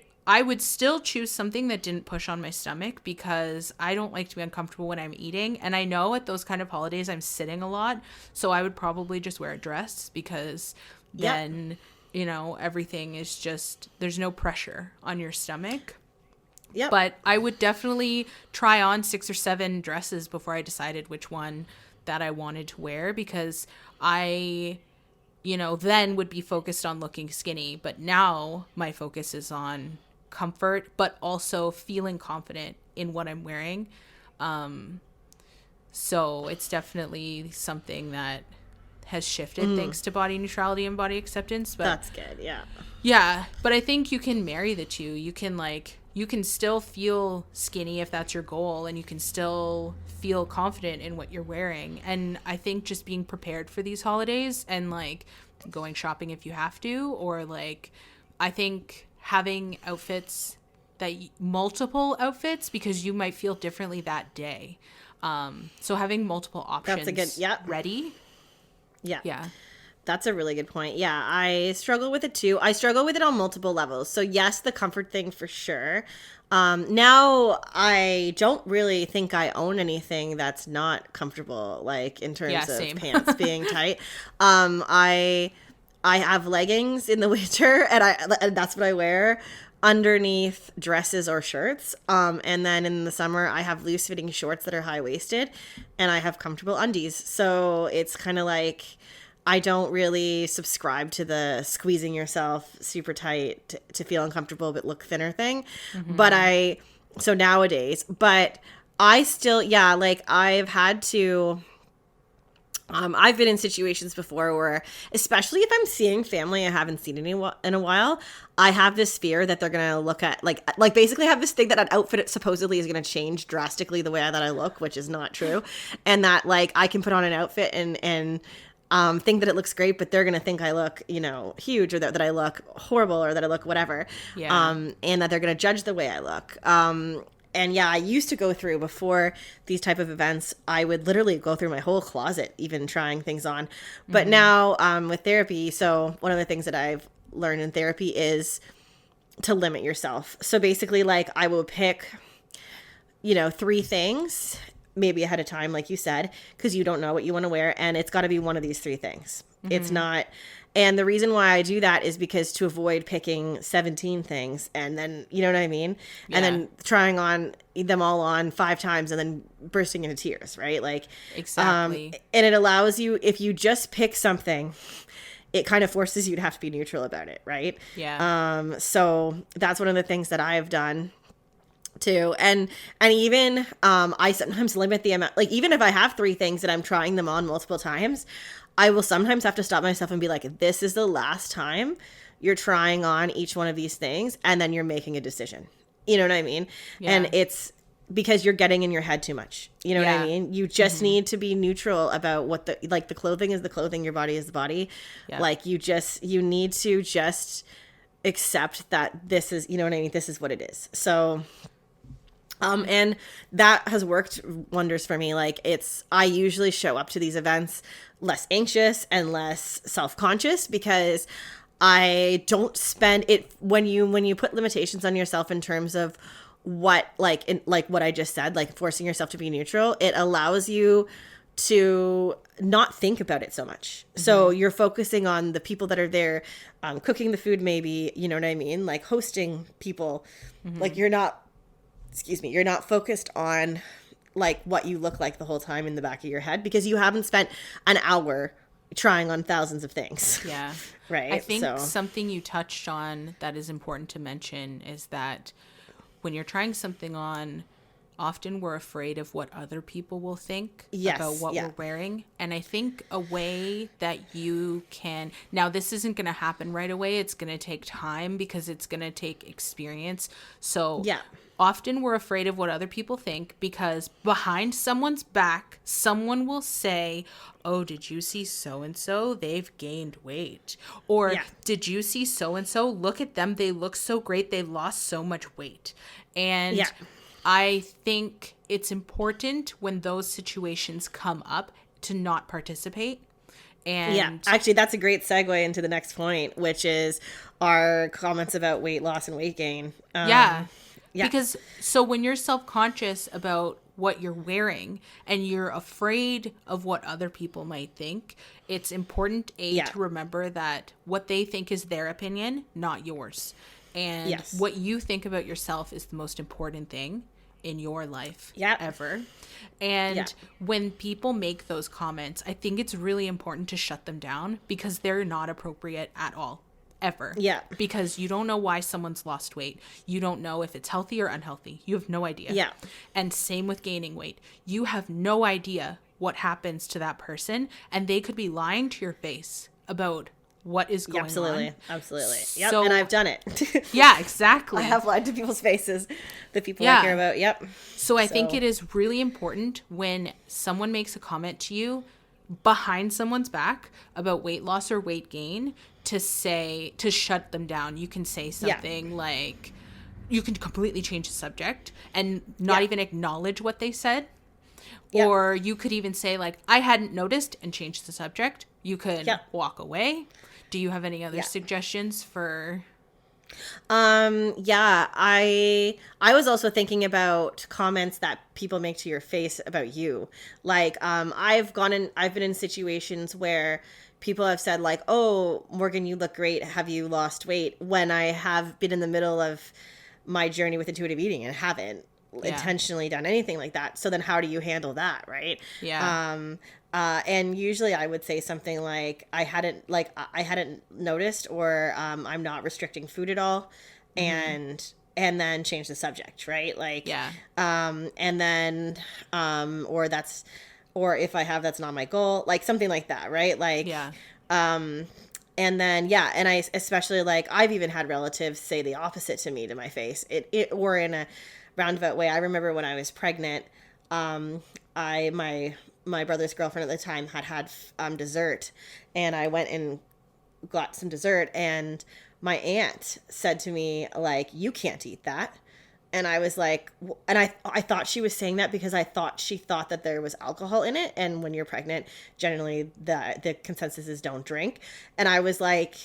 Speaker 1: still choose something that didn't push on my stomach, because I don't like to be uncomfortable when I'm eating. And I know at those kind of holidays I'm sitting a lot, so I would probably just wear a dress, because then, everything is just, there's no pressure on your stomach. Yep. But I would definitely try on 6 or 7 dresses before I decided which one that I wanted to wear, because I, then would be focused on looking skinny. But now my focus is on comfort, but also feeling confident in what I'm wearing. So it's definitely something that has shifted thanks to body neutrality and body acceptance. But
Speaker 2: that's good. Yeah.
Speaker 1: Yeah. But I think you can marry the two. You can still feel skinny if that's your goal, and you can still feel confident in what you're wearing. And I think just being prepared for these holidays and going shopping if you have to, or I think having outfits multiple outfits, because you might feel differently that day. So having multiple options ready.
Speaker 2: Yeah. That's a really good point. Yeah, I struggle with it too. I struggle with it on multiple levels. So yes, the comfort thing for sure. Now I don't really think I own anything that's not comfortable, like in terms of pants being tight. I have leggings in the winter, and that's what I wear underneath dresses or shirts. And then in the summer, I have loose fitting shorts that are high waisted, and I have comfortable undies. So it's kind of like, I don't really subscribe to the squeezing yourself super tight to feel uncomfortable but look thinner thing. Mm-hmm. So nowadays, but I still, like I've had to, I've been in situations before where, especially if I'm seeing family I haven't seen in a while, I have this fear that they're going to look at, like basically have this thing that an outfit supposedly is going to change drastically the way that I look, which is not true. And that like I can put on an outfit and think that it looks great, but they're going to think I look, huge, or that I look horrible, or that I look whatever. Yeah. And that they're going to judge the way I look. And yeah, I used to go through, before these type of events, I would literally go through my whole closet, even trying things on. But now with therapy, so one of the things that I've learned in therapy is to limit yourself. So basically, like, I will pick, 3 things maybe ahead of time, like you said, because you don't know what you want to wear, and it's got to be one of these 3 things. Mm-hmm. It's not, and the reason why I do that is because to avoid picking 17 things, and then, you know what I mean? Yeah. And then trying on them all on 5 times and then bursting into tears, right? Like,
Speaker 1: exactly.
Speaker 2: And it allows you, if you just pick something, it kind of forces you to have to be neutral about it, right?
Speaker 1: Yeah.
Speaker 2: So that's one of the things that I've done too. And even I sometimes limit the amount, like even if I have 3 things and I'm trying them on multiple times, I will sometimes have to stop myself and be like, this is the last time you're trying on each one of these things, and then you're making a decision. You know what I mean? Yeah. And it's because you're getting in your head too much. You know what I mean? You just need to be neutral about what the clothing is the clothing, your body is the body. Yeah. Like you need to just accept that this is, you know what I mean? This is what it is. So and that has worked wonders for me. Like I usually show up to these events less anxious and less self-conscious, because I don't spend it when you put limitations on yourself in terms of what, like what I just said, like forcing yourself to be neutral, it allows you to not think about it so much. Mm-hmm. So you're focusing on the people that are there, cooking the food, maybe, you know what I mean? Like hosting people, like you're not focused on like what you look like the whole time in the back of your head, because you haven't spent an hour trying on thousands of things.
Speaker 1: Yeah.
Speaker 2: Right.
Speaker 1: I think something you touched on that is important to mention is that when you're trying something on, often we're afraid of what other people will think about what we're wearing. And I think a way that you can, now this isn't going to happen right away. It's going to take time, because it's going to take experience. So often we're afraid of what other people think, because behind someone's back, someone will say, oh, did you see so-and-so? They've gained weight. Or did you see so-and-so? Look at them. They look so great. They lost so much weight. And I think it's important when those situations come up to not participate. And
Speaker 2: actually, that's a great segue into the next point, which is our comments about weight loss and weight gain.
Speaker 1: Because so when you're self-conscious about what you're wearing and you're afraid of what other people might think, it's important to remember that what they think is their opinion, not yours. And what you think about yourself is the most important thing in your life ever. And when people make those comments, I think it's really important to shut them down, because they're not appropriate at all. Ever. Yeah. Because you don't know why someone's lost weight. You don't know if it's healthy or unhealthy. You have no idea. Yeah. And same with gaining weight. You have no idea what happens to that person, and they could be lying to your face about what is going on.
Speaker 2: Absolutely. Yep. So, and I've done it.
Speaker 1: Yeah, exactly.
Speaker 2: I have lied to people's faces, the people I care about. Yep.
Speaker 1: So I think it is really important when someone makes a comment to you behind someone's back about weight loss or weight gain, to shut them down. You can say something like, you can completely change the subject and not even acknowledge what they said.
Speaker 2: Yep.
Speaker 1: Or you could even say like, I hadn't noticed, and change the subject. You could
Speaker 2: Yep.
Speaker 1: walk away. Do you have any other
Speaker 2: Yeah.
Speaker 1: suggestions for?
Speaker 2: Yeah, I was also thinking about comments that people make to your face about you. Like, I've been in situations where people have said like, "Oh, Morgan, you look great. Have you lost weight?" When I have been in the middle of my journey with intuitive eating and haven't intentionally done anything like that. So then how do you handle that, right?
Speaker 1: Yeah.
Speaker 2: And usually I would say something like, I hadn't noticed, or I'm not restricting food at all, and then change the subject, right? Like,
Speaker 1: Yeah.
Speaker 2: and then, or if I have, that's not my goal, like something like that, right? Like,
Speaker 1: Yeah.
Speaker 2: and then, yeah, and I especially, like, I've even had relatives say the opposite to me to my face, or in a roundabout way. I remember when I was pregnant, my brother's girlfriend at the time had dessert, and I went and got some dessert, and my aunt said to me, like, "You can't eat that." And I was like, and I thought she was saying that because she thought that there was alcohol in it. And when you're pregnant, generally the consensus is don't drink. And I was like,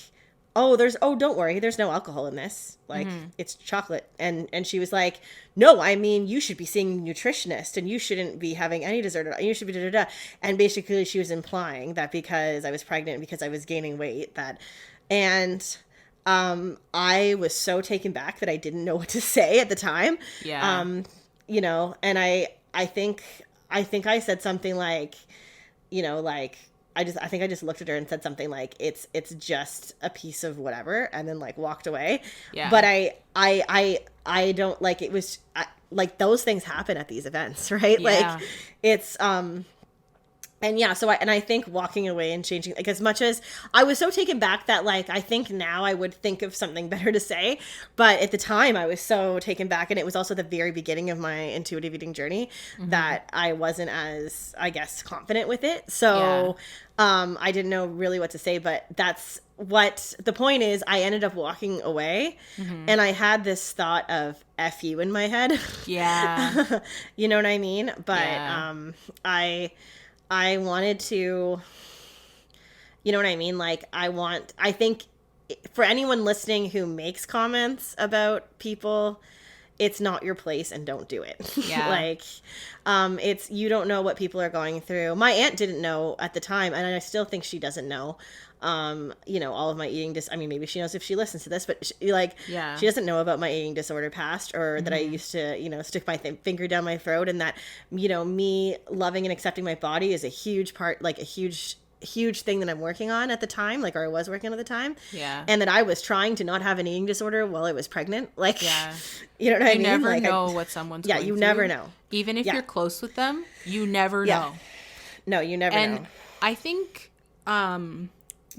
Speaker 2: oh, don't worry, there's no alcohol in this. Like, it's chocolate. And she was like, no, I mean, you should be seeing a nutritionist, and you shouldn't be having any dessert. You should be da-da-da. And basically she was implying that because I was pregnant, because I was gaining weight, and I was so taken back that I didn't know what to say at the time.
Speaker 1: Yeah.
Speaker 2: And I think I said something like, like, I think I just looked at her and said something like, it's just a piece of whatever, and then, like, walked away.
Speaker 1: Yeah.
Speaker 2: But I don't, like, it was like, those things happen at these events, right?
Speaker 1: Yeah.
Speaker 2: Like, it's and yeah, so I think walking away and changing, like, as much as I was so taken back that, like, I think now I would think of something better to say, but at the time I was so taken back, and it was also the very beginning of my intuitive eating journey, that I wasn't as, I guess, confident with it. So I didn't know really what to say, but that's what the point is. I ended up walking away, and I had this thought of F you in my head.
Speaker 1: Yeah.
Speaker 2: You know what I mean? But I wanted to, you know what I mean? Like, I think for anyone listening who makes comments about people, it's not your place, and don't do it.
Speaker 1: Yeah.
Speaker 2: Like, you don't know what people are going through. My aunt didn't know at the time, and I still think she doesn't know, all of my eating I mean, maybe she knows if she listens to this, but she doesn't know about my eating disorder past, or that I used to, stick my finger down my throat, and that, me loving and accepting my body is a huge part, like a huge thing that I'm working on at the time, like, or I was working on at the time.
Speaker 1: Yeah.
Speaker 2: And that I was trying to not have an eating disorder while I was pregnant. Like,
Speaker 1: Yeah.
Speaker 2: You know what I mean?
Speaker 1: You never
Speaker 2: like,
Speaker 1: know what someone's going
Speaker 2: you
Speaker 1: through.
Speaker 2: never know.
Speaker 1: Even if you're close with them, you never know.
Speaker 2: No, you never know.
Speaker 1: And I think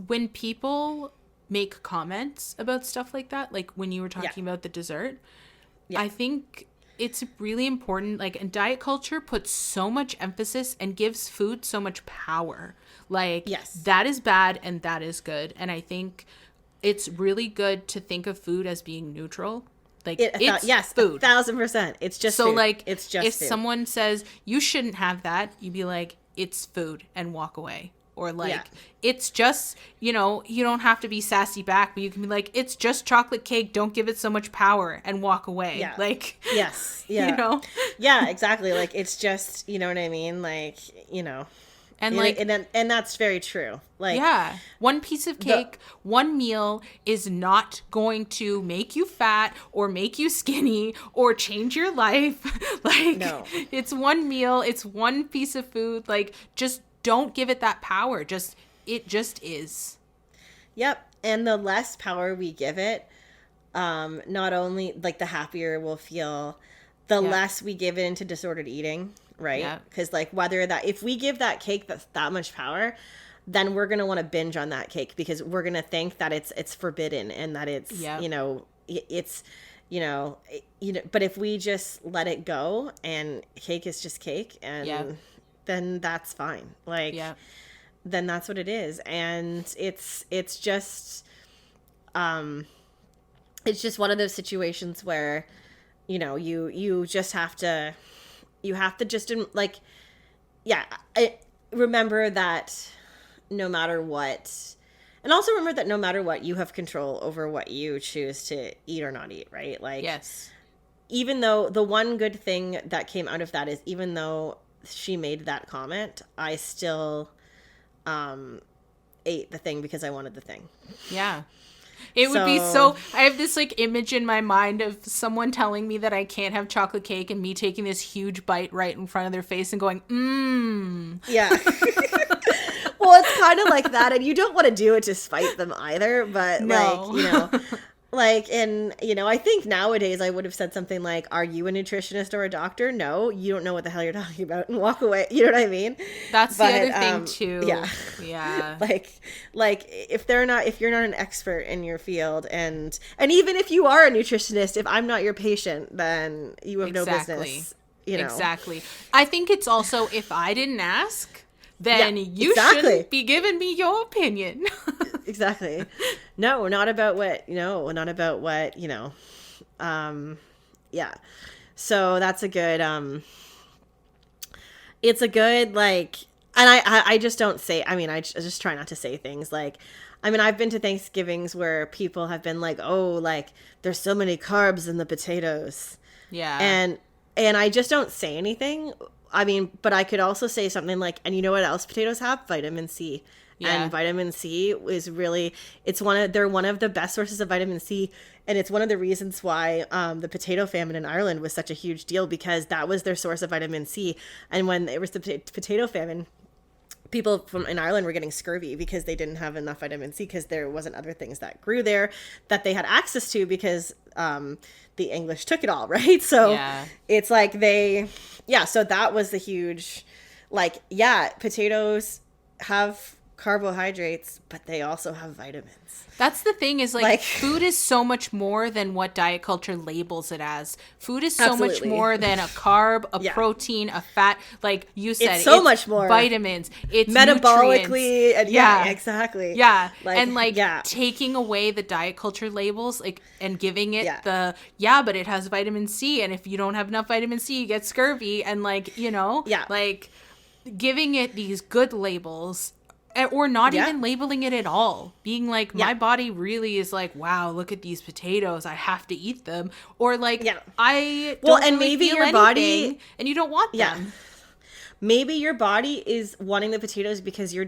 Speaker 1: when people make comments about stuff like that, like when you were talking about the dessert, I think it's really important. Like, and diet culture puts so much emphasis and gives food so much power. Like, that is bad and that is good. And I think it's really good to think of food as being neutral. Like, it's food.
Speaker 2: 1,000%. It's just
Speaker 1: so
Speaker 2: food.
Speaker 1: Like,
Speaker 2: it's just
Speaker 1: if
Speaker 2: food.
Speaker 1: Someone says you shouldn't have that, you'd be like, it's food, and walk away. Or like, it's just, you don't have to be sassy back, but you can be like, it's just chocolate cake, don't give it so much power, and walk away.
Speaker 2: Yeah.
Speaker 1: Like,
Speaker 2: yes. Yeah. Yeah, exactly. Like, it's just, you know what I mean? Like,
Speaker 1: and like,
Speaker 2: and that's very true. Like,
Speaker 1: one piece of cake, one meal is not going to make you fat or make you skinny or change your life. Like, no. It's one meal, it's one piece of food. Like, just don't give it that power. It just is.
Speaker 2: Yep. And the less power we give it, not only, like, the happier we'll feel, the less we give it into disordered eating, right? Because, like, if we give that cake that much power, then we're going to want to binge on that cake, because we're going to think that it's forbidden, and that it's, but if we just let it go, and cake is just cake, and then that's fine. Like, then that's what it is. And it's just one of those situations where, you just have to just, like, remember that no matter what, and also remember that no matter what, you have control over what you choose to eat or not eat, right? Like,
Speaker 1: yes.
Speaker 2: Even though the one good thing that came out of that is even though she made that comment, I still ate the thing because I wanted the thing.
Speaker 1: Yeah. It would be so, I have this like image in my mind of someone telling me that I can't have chocolate cake and me taking this huge bite right in front of their face and going,
Speaker 2: Yeah. Well, it's kind of like that, and you don't want to do it to spite them either, but
Speaker 1: no.
Speaker 2: And I think nowadays I would have said something like, are you a nutritionist or a doctor? No, you don't know what the hell you're talking about, and walk away. You know what I mean?
Speaker 1: That's the other thing too.
Speaker 2: Yeah.
Speaker 1: Yeah.
Speaker 2: like if you're not an expert in your field, and even if you are a nutritionist, if I'm not your patient, then you have no business.
Speaker 1: Exactly. I think it's also, if I didn't ask, then you shouldn't be giving me your opinion.
Speaker 2: Exactly. No, not about what, yeah. So that's a good, it's a good, like, and I just don't say, I just try not to say things like, I've been to Thanksgivings where people have been like, oh, like, there's so many carbs in the potatoes.
Speaker 1: Yeah.
Speaker 2: And I just don't say anything. But I could also say something like, and you know what else potatoes have? Vitamin C. Yeah. And vitamin C is really, they're one of the best sources of vitamin C. And it's one of the reasons why the potato famine in Ireland was such a huge deal, because that was their source of vitamin C. And when there was the potato famine, people in Ireland were getting scurvy because they didn't have enough vitamin C, because there wasn't other things that grew there that they had access to, because the English took it all, right? So it's like so that was the huge, potatoes have carbohydrates, but they also have vitamins.
Speaker 1: That's the thing, is like food is so much more than what diet culture labels it as. Food is so much more than a carb, a protein, a fat. Like you said,
Speaker 2: it's much more.
Speaker 1: Vitamins, it's
Speaker 2: metabolically,
Speaker 1: nutrients.
Speaker 2: and exactly.
Speaker 1: Yeah. Taking away the diet culture labels, and giving it but it has vitamin C, and if you don't have enough vitamin C, you get scurvy, and giving it these good labels. Or not even labeling it at all. Being like, my body really is like, wow, look at these potatoes, I have to eat them. Or I don't really maybe feel your body, and you don't want them.
Speaker 2: Maybe your body is wanting the potatoes because you're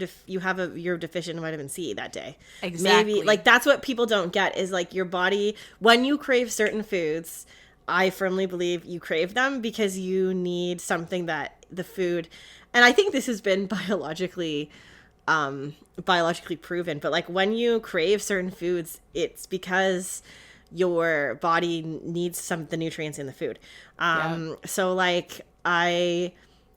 Speaker 2: deficient in vitamin C that day.
Speaker 1: Exactly.
Speaker 2: Maybe that's what people don't get, is your body, when you crave certain foods, I firmly believe you crave them because you need something that the food, and I think this has been biologically proven, but when you crave certain foods, it's because your body needs the nutrients in the food. So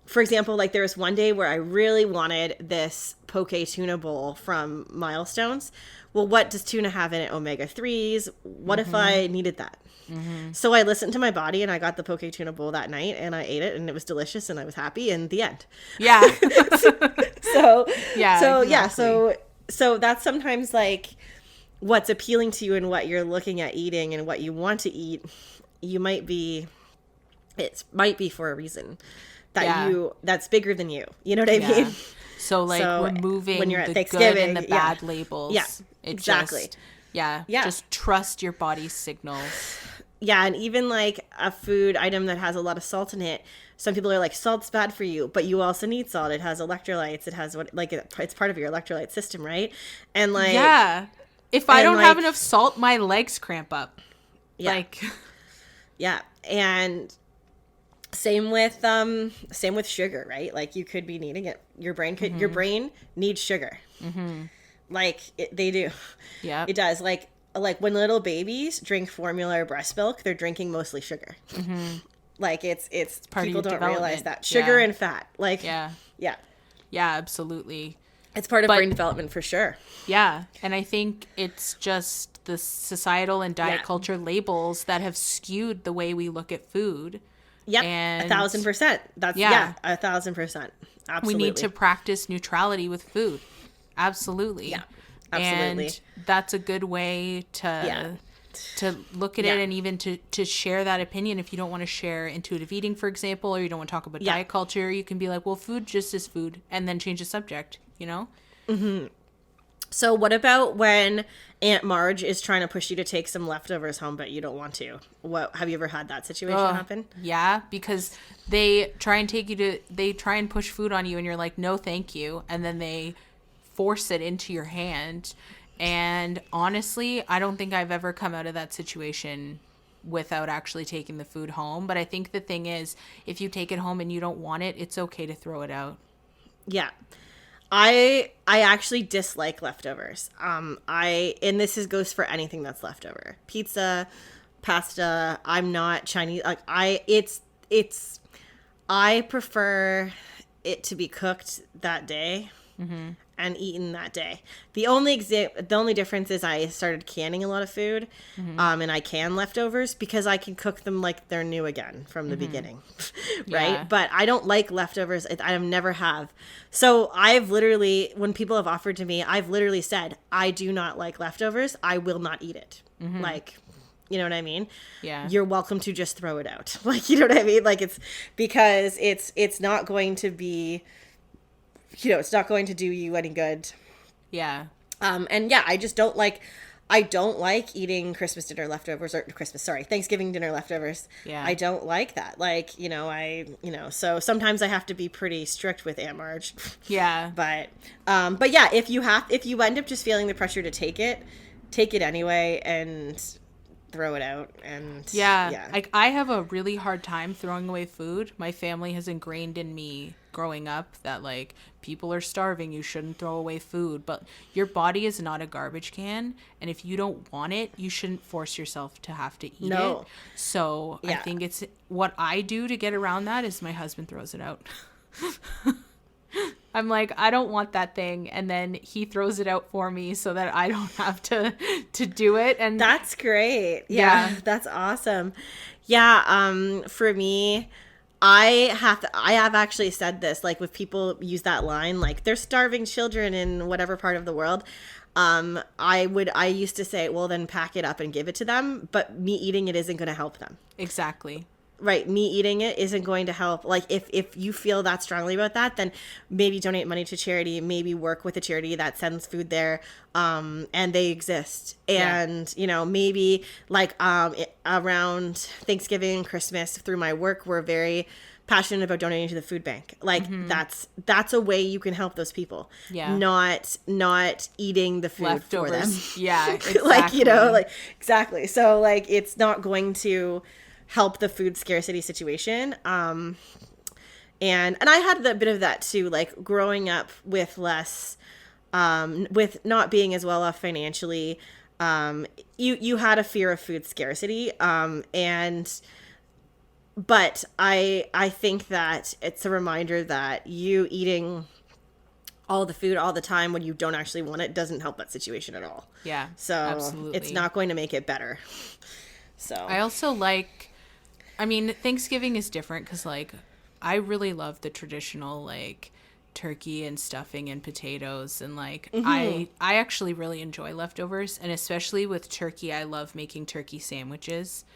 Speaker 2: for example, there was one day where I really wanted this poke tuna bowl from Milestones. Well, what does tuna have in it? Omega-3s. What if I needed that? Mm-hmm. So I listened to my body, and I got the poke tuna bowl that night, and I ate it, and it was delicious, and I was happy, and the end.
Speaker 1: Yeah.
Speaker 2: So that's sometimes what's appealing to you and what you're looking at eating and what you want to eat. It might be for a reason that's bigger than you. You know what I mean?
Speaker 1: So removing
Speaker 2: when you're at
Speaker 1: the
Speaker 2: Thanksgiving,
Speaker 1: good and the bad labels.
Speaker 2: Yeah, exactly.
Speaker 1: Just trust your body's signals.
Speaker 2: Yeah, and even a food item that has a lot of salt in it, some people are like, salt's bad for you, but you also need salt. It has electrolytes. It has it's part of your electrolyte system, right? And
Speaker 1: if I don't have enough salt, my legs cramp up.
Speaker 2: Yeah. And same with sugar, right? You could be needing it. Your brain needs sugar. Mm-hmm. They do. Yeah. It does. When little babies drink formula or breast milk, they're drinking mostly sugar. Mm-hmm. It's people don't realize that sugar and fat. Yeah, absolutely. It's part of brain development for sure.
Speaker 1: Yeah, and I think it's just the societal and diet culture labels that have skewed the way we look at food.
Speaker 2: Yep, and 1,000%. That's 1,000%. Absolutely.
Speaker 1: We need to practice neutrality with food. Absolutely.
Speaker 2: Yeah. Absolutely.
Speaker 1: And that's a good way to to look at it and even to share that opinion. If you don't want to share intuitive eating, for example, or you don't want to talk about diet culture, you can be like, well, food just is food, and then change the subject, you know?
Speaker 2: Mm-hmm. So what about when Aunt Marge is trying to push you to take some leftovers home, but you don't want to? What, have you ever had that situation happen?
Speaker 1: Yeah, because they try and push food on you, and you're like, no, thank you. And then they force it into your hand. And honestly, I don't think I've ever come out of that situation without actually taking the food home. But I think the thing is, if you take it home and you don't want it, it's okay to throw it out.
Speaker 2: Yeah. I actually dislike leftovers. And this goes for anything that's leftover. Pizza, pasta. I'm not Chinese. Like I prefer it to be cooked that day. Mm-hmm. And eaten that day. The only difference is I started canning a lot of food, and I can leftovers because I can cook them like they're new again from the beginning, right?
Speaker 1: Yeah.
Speaker 2: But I don't like leftovers. I never have. So I've literally, when people have offered to me, I've literally said, I do not like leftovers. I will not eat it. Like, you know what I mean?
Speaker 1: Yeah.
Speaker 2: You're welcome to just throw it out. Like, you know what I mean? Like, it's because it's not going to be, you know, it's not going to do you any good.
Speaker 1: Yeah.
Speaker 2: And yeah, I don't like eating Christmas dinner leftovers Thanksgiving dinner leftovers. Yeah. I don't like that. Like, you know, so sometimes I have to be pretty strict with Aunt Marge.
Speaker 1: Yeah.
Speaker 2: But yeah, if you end up just feeling the pressure to take it anyway and throw it out. And
Speaker 1: yeah. Like, I have a really hard time throwing away food. My family has ingrained in me growing up that, like, people are starving, you shouldn't throw away food, but your body is not a garbage can, and if you don't want it, you shouldn't force yourself to have to eat it. So I think it's what I do to get around that is my husband throws it out. I'm like, I don't want that thing, and then he throws it out for me so that I don't have to do it. And
Speaker 2: that's great. Yeah. That's awesome. Yeah. For me, I have actually said this, like, if people use that line, like, they're starving children in whatever part of the world, I used to say, well, then pack it up and give it to them, but me eating it isn't going to help them.
Speaker 1: Exactly. Right.
Speaker 2: Me eating it isn't going to help. Like, if you feel that strongly about that, then maybe donate money to charity, maybe work with a charity that sends food there, and they exist. And, you know, maybe like around Thanksgiving, Christmas, through my work, we're very passionate about donating to the food bank. Like, that's a way you can help those people. Yeah. Not eating the food leftovers for them. Yeah. Exactly. Like, you know, like, exactly. So, like, it's not going to help the food scarcity situation. And I had a bit of that too, like, growing up with less, with not being as well off financially. You had a fear of food scarcity. But I think that it's a reminder that you eating all the food all the time when you don't actually want it doesn't help that situation at all. Yeah. So absolutely. It's not going to make it better. So
Speaker 1: I also I mean, Thanksgiving is different because, like, I really love the traditional, like, turkey and stuffing and potatoes. And, like, I actually really enjoy leftovers. And especially with turkey, I love making turkey sandwiches.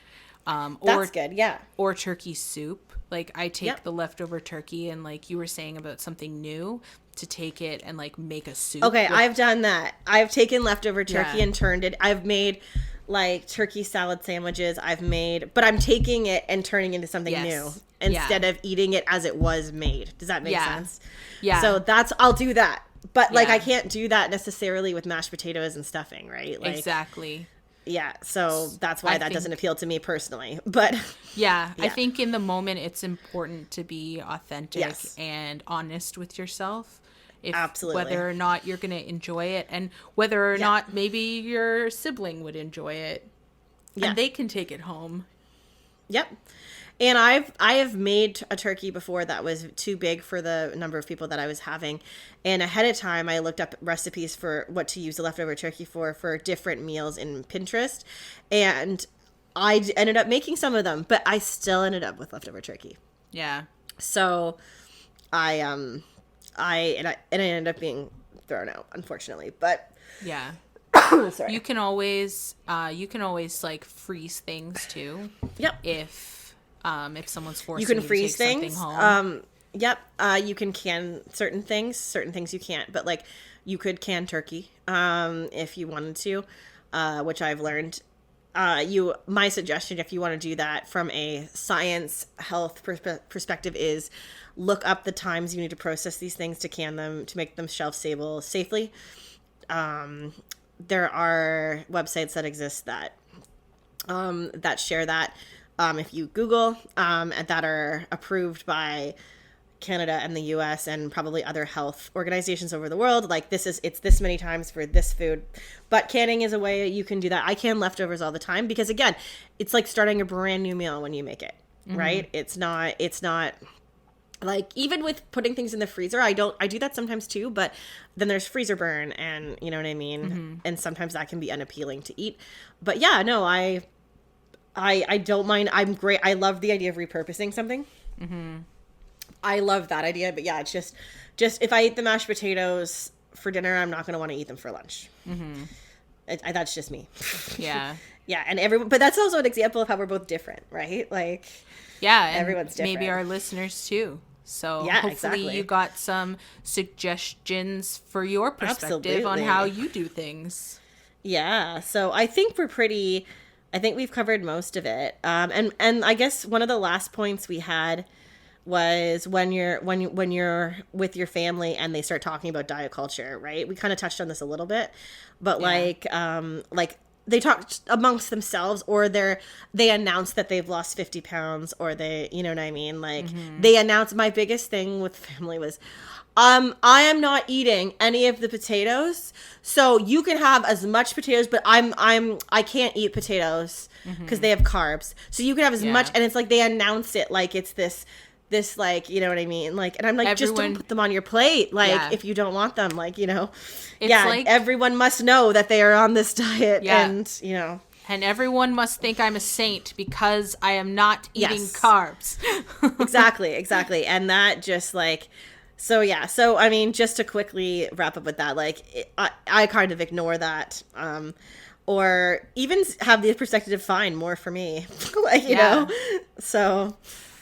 Speaker 2: That's good, yeah.
Speaker 1: Or turkey soup. Like, I take the leftover turkey and, like, you were saying about something new, to take it and, like, make a soup.
Speaker 2: Okay, I've done that. I've taken leftover turkey and turned it. I've made, like, turkey salad sandwiches. But I'm taking it and turning it into something new instead of eating it as it was made. Does that make sense? Yeah. So I'll do that. But, like, I can't do that necessarily with mashed potatoes and stuffing, right? Like,
Speaker 1: exactly.
Speaker 2: Yeah, so that's why that doesn't appeal to me personally. But
Speaker 1: I think in the moment it's important to be authentic and honest with yourself. Absolutely. Whether or not you're going to enjoy it, and whether or not maybe your sibling would enjoy it, and they can take it home.
Speaker 2: Yep. And I have made a turkey before that was too big for the number of people that I was having. And ahead of time, I looked up recipes for what to use the leftover turkey for different meals in Pinterest. And I ended up making some of them, but I still ended up with leftover turkey. Yeah. So I ended up being thrown out, unfortunately. But
Speaker 1: yeah.
Speaker 2: Sorry.
Speaker 1: You can always like freeze things too.
Speaker 2: Yep.
Speaker 1: If someone's forcing
Speaker 2: You can
Speaker 1: to
Speaker 2: freeze
Speaker 1: take
Speaker 2: things.
Speaker 1: something home.
Speaker 2: Yep. You can can certain things you can't. But like, you could can turkey if you wanted to, which I've learned. My suggestion, if you want to do that from a science health perspective, is look up the times you need to process these things to can them, to make them shelf stable safely. There are websites that exist that share that. If you Google, that are approved by Canada and the US and probably other health organizations over the world, like it's this many times for this food. But canning is a way you can do that. I can leftovers all the time because, again, it's like starting a brand new meal when you make it, right? It's not like, even with putting things in the freezer, I do that sometimes too, but then there's freezer burn, and you know what I mean? And sometimes that can be unappealing to eat. But yeah, no, I don't mind. I'm great. I love the idea of repurposing something. I love that idea. But yeah, it's just if I eat the mashed potatoes for dinner, I'm not going to want to eat them for lunch. That's just me. Yeah. Yeah. And but that's also an example of how we're both different, right? Like,
Speaker 1: yeah, and
Speaker 2: everyone's different.
Speaker 1: Maybe our listeners too. So
Speaker 2: yeah,
Speaker 1: hopefully
Speaker 2: exactly.
Speaker 1: you got some suggestions for your perspective on how you do things. Yeah.
Speaker 2: So I think we've covered most of it. And I guess one of the last points we had was when you're with your family and they start talking about diet culture, right? We kind of touched on this a little bit, but yeah. like they talk amongst themselves, or they announce that they've lost 50 pounds, or they, you know what I mean? Like they announce. My biggest thing with family was, I am not eating any of the potatoes, so you can have as much potatoes, but I can't eat potatoes because they have carbs. So you can have as much, and it's like they announce it like it's this like, you know what I mean? Like, and I'm like, just don't put them on your plate. Like, if you don't want them, like, you know, it's like, everyone must know that they are on this diet, and, you know.
Speaker 1: And everyone must think I'm a saint because I am not eating carbs.
Speaker 2: Exactly. And that just like, so yeah. So, I mean, just to quickly wrap up with that, like, I kind of ignore that. Or even have the perspective, fine, more for me. Like, you know, so.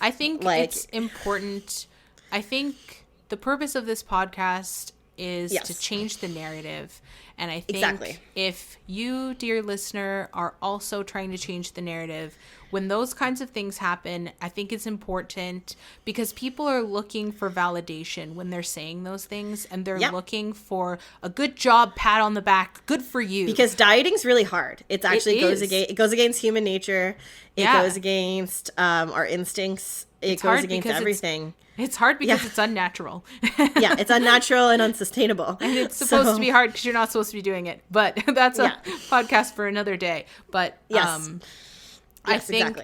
Speaker 1: I think it's important. I think the purpose of this podcast is to change the narrative. And I think if you, dear listener, are also trying to change the narrative, when those kinds of things happen, I think it's important because people are looking for validation when they're saying those things, and they're looking for a good job, pat on the back, good for you.
Speaker 2: Because dieting's really hard. It goes against human nature. It goes against our instincts. It goes against everything.
Speaker 1: It's hard because it's unnatural.
Speaker 2: It's unnatural and unsustainable.
Speaker 1: And it's supposed to be hard because you're not supposed to be doing it. But that's a podcast for another day. But I think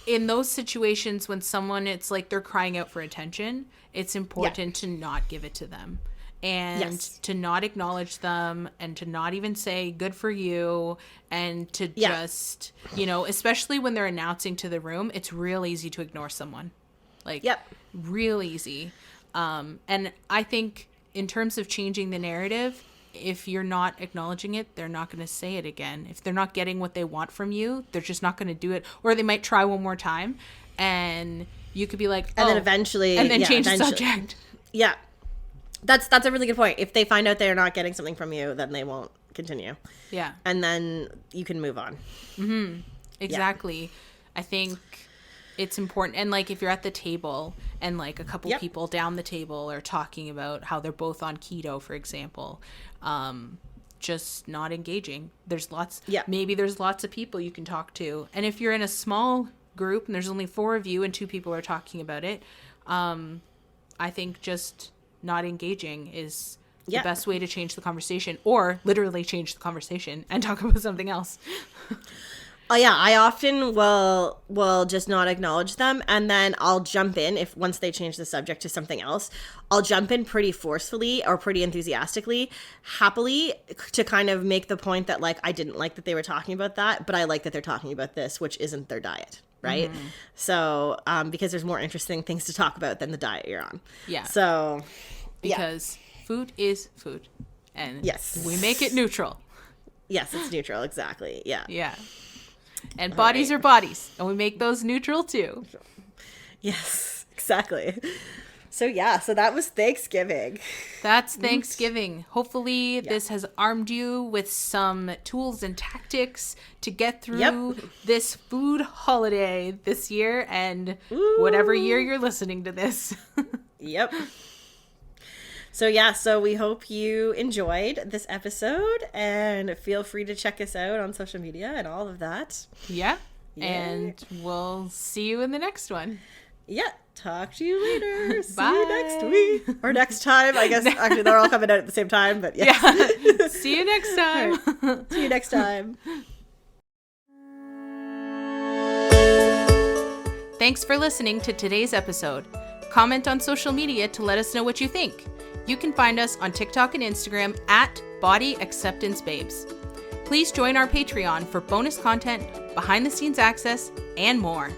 Speaker 1: in those situations when someone, it's like they're crying out for attention, it's important to not give it to them. And to not acknowledge them, and to not even say good for you, and to just, you know, especially when they're announcing to the room, it's real easy to ignore someone. Like, real easy. And I think in terms of changing the narrative, if you're not acknowledging it, they're not going to say it again. If they're not getting what they want from you, they're just not going to do it. Or they might try one more time, and you could be like, oh,
Speaker 2: and then eventually,
Speaker 1: and then change the subject.
Speaker 2: Yeah. That's a really good point. If they find out they're not getting something from you, then they won't continue. Yeah. And then you can move on.
Speaker 1: Exactly. Yeah. I think it's important. And like, if you're at the table and like a couple people down the table are talking about how they're both on keto, for example, just not engaging. Maybe there's lots of people you can talk to. And if you're in a small group and there's only 4 of you and 2 people are talking about it, I think just not engaging is the best way to change the conversation, or literally change the conversation and talk about something else.
Speaker 2: I often will just not acknowledge them, and then I'll jump in once they change the subject to something else. I'll jump in pretty forcefully or pretty enthusiastically, happily, to kind of make the point that, like, I didn't like that they were talking about that, but I like that they're talking about this, which isn't their diet. Right. So, because there's more interesting things to talk about than the diet you're on. Yeah. So,
Speaker 1: because food is food, and we make it neutral.
Speaker 2: Yes, it's neutral. Exactly. Yeah.
Speaker 1: Yeah. And bodies are bodies, and we make those neutral too.
Speaker 2: Yes, exactly. So yeah, so that was Thanksgiving.
Speaker 1: That's Thanksgiving. Hopefully this has armed you with some tools and tactics to get through this food holiday this year and whatever year you're listening to this.
Speaker 2: Yep. So yeah, so we hope you enjoyed this episode, and feel free to check us out on social media and all of that.
Speaker 1: Yeah. And we'll see you in the next one.
Speaker 2: Yeah. Talk to you later. See
Speaker 1: Bye.
Speaker 2: you next week. Or next time. I guess actually they're all coming out at the same time, but yeah.
Speaker 1: See you next time.
Speaker 2: Right. See you next time.
Speaker 1: Thanks for listening to today's episode. Comment on social media to let us know what you think. You can find us on TikTok and Instagram at Body Acceptance Babes. Please join our Patreon for bonus content, behind the scenes access, and more.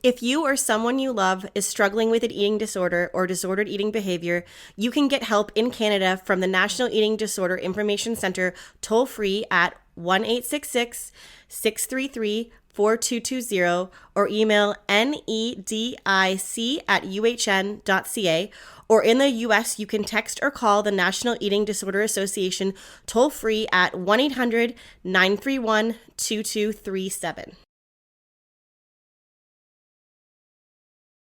Speaker 2: If you or someone you love is struggling with an eating disorder or disordered eating behavior, you can get help in Canada from the National Eating Disorder Information Centre toll-free at 1-866-633-4220 or email nedic@uhn.ca, or in the US, you can text or call the National Eating Disorder Association toll-free at 1-800-931-2237.